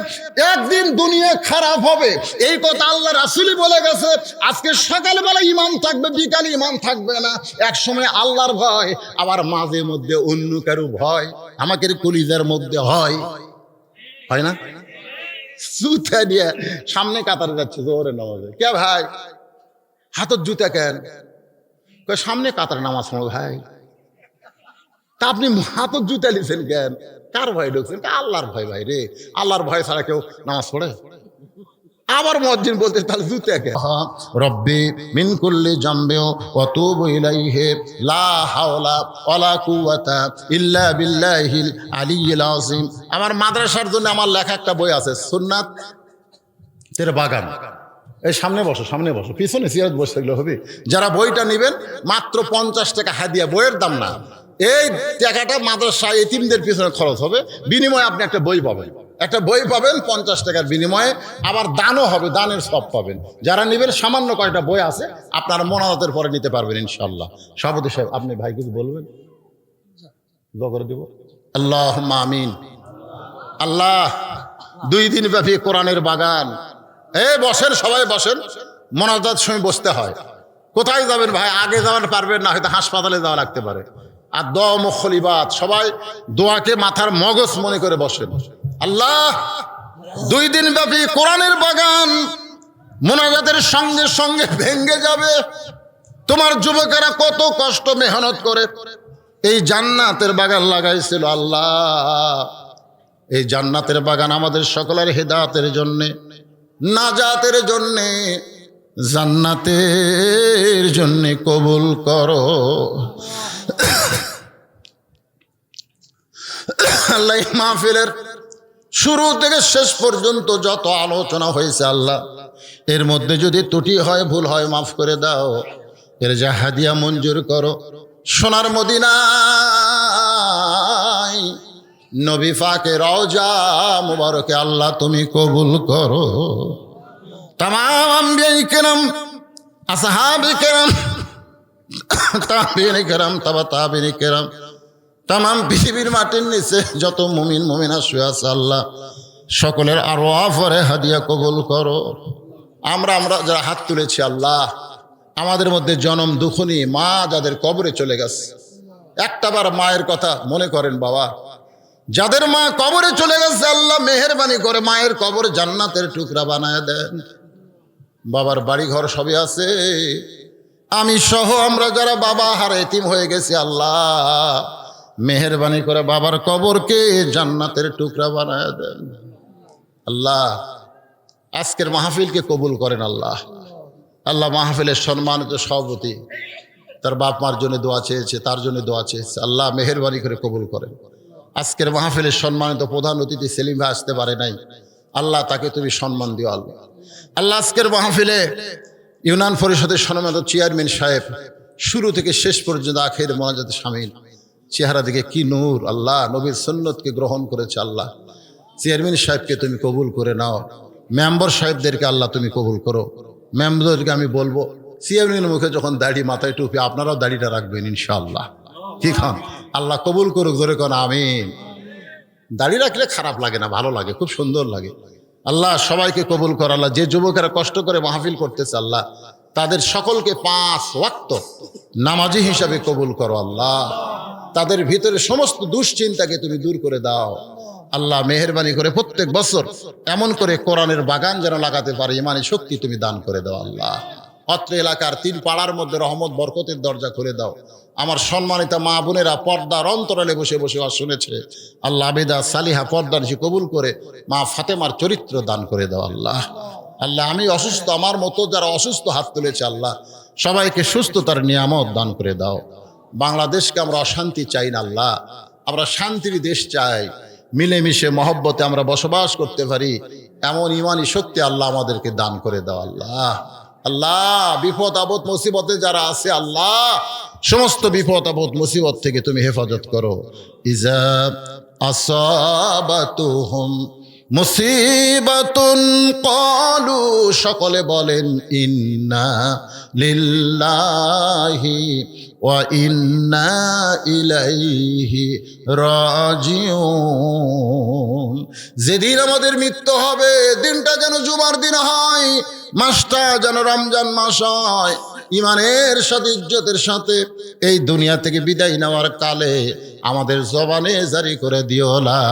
একদিন দুনিয়া খারাপ হবে, এই কথা আল্লাহ রাসূলই বলে গেছে। আজকে সকালবেলা ঈমান থাকবে, বিকালে ঈমান থাকবে না। এক সময় আল্লাহর ভয়, আবার মাঝে মধ্যে অন্য কারো ভয় আমাদের কলিজার মধ্যে হয় না? জুতা দিয়ে সামনে কাতারে যাচ্ছে জোরে নামাজে, কে ভাই হাতত জুতা কেন? সামনে কাতারে নামাজ পড়ো ভাই। তা আপনি হাতত জুতা লিছেন কেন? কার ভয় ঢুকছেন? আল্লাহর ভয়। ভাই রে, আল্লাহর ভয় ছাড়া কেউ নামাজ পড়ে? আবার মুয়াজ্জিন বলতে তাহলে জুতে কে রব্বি মিন কুল্লি জামবিও ওয়া তুবু ইলাইহি লা হাওলা ওয়ালা কুওয়াতা ইল্লা বিল্লাহিল আলিয়্যিল আযীম। আমার মাদ্রাসার জন্য আমার লেখা একটা বই আছে, সুন্নাত তের বাগান। এই সামনে বসো, পিছনে সিরাত বসে থাকলে হবে। যারা বইটা নেবেন মাত্র 50 টাকা হাদিয়া, বইয়ের দাম না। এই টাকাটা মাদ্রাসা এতিমদের পিছনে খরচ হবে, বিনিময়ে আপনি একটা বই পাবেন। 50 টাকার বিনিময়ে আবার দানও হবে, দানের সব পাবেন। যারা নেবেন সামান্য কয়টা বই আছে, আপনারা মোনাজাতের পরে নিতে পারবেন ইনশাআল্লাহ। সভাপতি সাহেব, আপনি ভাই কিছু বলবেন? দোয়া করে দিব। আল্লাহুম্মা আমিন। আল্লাহ, 2 দিন ব্যাপী কোরআনের বাগান। বসেন, সবাই বসেন। মোনাজাত সময় বসতে হয়। কোথায় যাবেন ভাই? আগে যাওয়ার পারবেন না, হয়তো হাসপাতালে যাওয়া লাগতে পারে। আর দোয়া মুখলিবাত, সবাই দোয়াকে মাথার মগজ মনে করে বসেন। আল্লাহ, 2 দিন ব্যাপী কোরআনের বাগান মোনাজাতের সঙ্গে সঙ্গে ভেঙ্গে যাবে। তোমার যুবকেরা কত কষ্ট মেহনত করে এই জান্নাতের বাগান লাগাইছিল। আল্লাহ, এই জান্নাতের বাগান আমাদের সকলের হেদায়েতের জন্যে, নাজাতের জন্যে, জান্নাতের জন্যে কবুল করো। আল্লাহ, মাহফিলের শুরু থেকে শেষ পর্যন্ত যত আলোচনা হয়েছে আল্লাহ, এর মধ্যে যদি ত্রুটি হয়, ভুল হয়, মাফ করে দাও। এর যা হাদিয়া মঞ্জুর করো। সোনার মদিনায় নবী পাকের রওজা মুবারকে আল্লাহ তুমি কবুল করো। তামাম আম্বিয়ায়ে কেরাম, আসহাবে কেরাম, তাবিঈনে কেরাম, তাবিঈনে কেরাম, তামাম পৃথিবীর মাটির নিচে যত মুমিন মুমিনা শুয়ে আছে আল্লাহ, সকলের আরওয়াহ পরে হাদিয়া কবুল করো। আমরা যারা হাত তুলেছি আল্লাহ, আমাদের মধ্যে জনম দুঃখনী মা যাদের কবরে চলে গেছে, একটাবার মায়ের কথা মনে করেন বাবা। যাদের মা কবরে চলে গেছে আল্লাহ মেহেরবানি করে মায়ের কবর জান্নাতের টুকরা বানায় দেন। বাবার বাড়ি ঘর সবই আছে, আমি সহ আমরা যারা বাবা হারা এতিম হয়ে গেছি আল্লাহ মেহেরবানি করে বাবার কবরকে জান্নাতের টুকরা বানায় দেন। আল্লাহ, আজকের মাহফিলকে কবুল করেন আল্লাহ। আল্লাহ, মাহফিলের সম্মানিত সভাপতি তার বাপ মার জন্য দোয়া চেয়েছে, তার জন্য দোয়া চেয়েছে। আল্লাহ মেহেরবানি করে কবুল করেন। আজকের মাহফিলের সম্মানিত প্রধান অতিথি সেলিম ভাই আসতে পারে নাই, আল্লাহ তাকে তুমি সম্মান দিও আল্লাহ। আল্লাহ, আজকের মাহফিলে ইউনিয়ন পরিষদের সম্মানিত চেয়ারম্যান সাহেব শুরু থেকে শেষ পর্যন্ত আখের মোনাজাতে শামিল, চেহারা দিকে কি নূর আল্লাহ, নবীর সুন্নতকে গ্রহণ করেছে আল্লাহ। চেয়ারম্যান সাহেবকে তুমি কবুল করে নাও, মেম্বার সাহেবদেরকে আল্লাহ তুমি কবুল করো। মেম্বারদেরকে আমি বলবো চেয়ারম্যানের মুখে যখন দাড়ি, মাথায় টুপি, আপনারাও দাড়িটা রাখবেন ইনশাআল্লাহ। ঠিক হন, আল্লাহ কবুল করুক, জোরে কোন আমিন। দাড়ি রাখলে খারাপ লাগে না, ভালো লাগে, খুব সুন্দর লাগে। আল্লাহ সবাইকে কবুল কর আল্লাহ। যে যুবকেরা কষ্ট করে মাহফিল করতেছে আল্লাহ, তাদের সকলকে 5 ওয়াক্ত নামাজি হিসাবে কবুল করো আল্লাহ। তাদের ভিতরে সমস্ত দুশ্চিন্তাকে তুমি দূর করে দাও আল্লাহ। মেহেরবানি করে প্রত্যেক বছর এমন করে কোরআনের বাগান যেন লাগাতে পারে, ইমানি শক্তি তুমি দান করে দাও আল্লাহ। অত্র এলাকার 3 পাড়ার মধ্যে রহমত বরকতের দরজা খুলে দাও। আমার সম্মানিত মা বোনেরা পর্দার অন্তরালে বসে বসে শুনেছে আল্লাহ, আবেদা সালিহা পর্দা নিশি কবুল করে মা ফাতেমার চরিত্র দান করে দাও আল্লাহ। আল্লাহ, আমি অসুস্থ, আমার মতো যারা অসুস্থ হাত তুলেছে আল্লাহ, সবাইকে সুস্থতার নিয়ামত দান করে দাও। বাংলাদেশকে আমরা অশান্তি চাই না আল্লাহ, আমরা শান্তির দেশ চাই। মিলেমিশে মহব্বতে আমরা বসবাস করতে পারি এমন ইমানি শক্তি আল্লাহ আমাদেরকে দান করে দাও আল্লাহ। আল্লাহ, বিপদ আপদ মুসিবতে যারা আছে আল্লাহ, সমস্ত বিপদ আপদ মুসিবত থেকে তুমি হেফাজত করো। ইজা আসাবাতুহুম মুসিবাতুন ক্বালু, সকলে বলেন ইন্না লিল্লাহি ওয়া ইন্না ইলাইহি রাজিউন। যেদিন আমাদের মৃত্যু হবে, দিনটা যেন জুমার দিন হয়, মাসটা যেন রমজান মাস হয়। ইমানের সাথে, ইজ্জতের সাথে এই দুনিয়া থেকে বিদায় নেওয়ার কালে আমাদের জবানে জারি করে দিও লা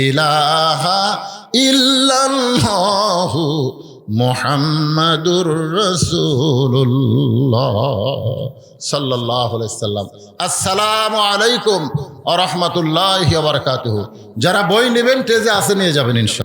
ইলাহা ইল্লাল্লাহু মুহাম্মাদুর রাসূলুল্লাহ সাল্লাল্লাহু আলাইহি সাল্লাম। আসসালামু আলাইকুম ওয়া রাহমাতুল্লাহি ওয়া বারাকাতুহু। যারা বই নেবেন টেজে আসে নিয়ে যাবেন ইনশাআল্লাহ।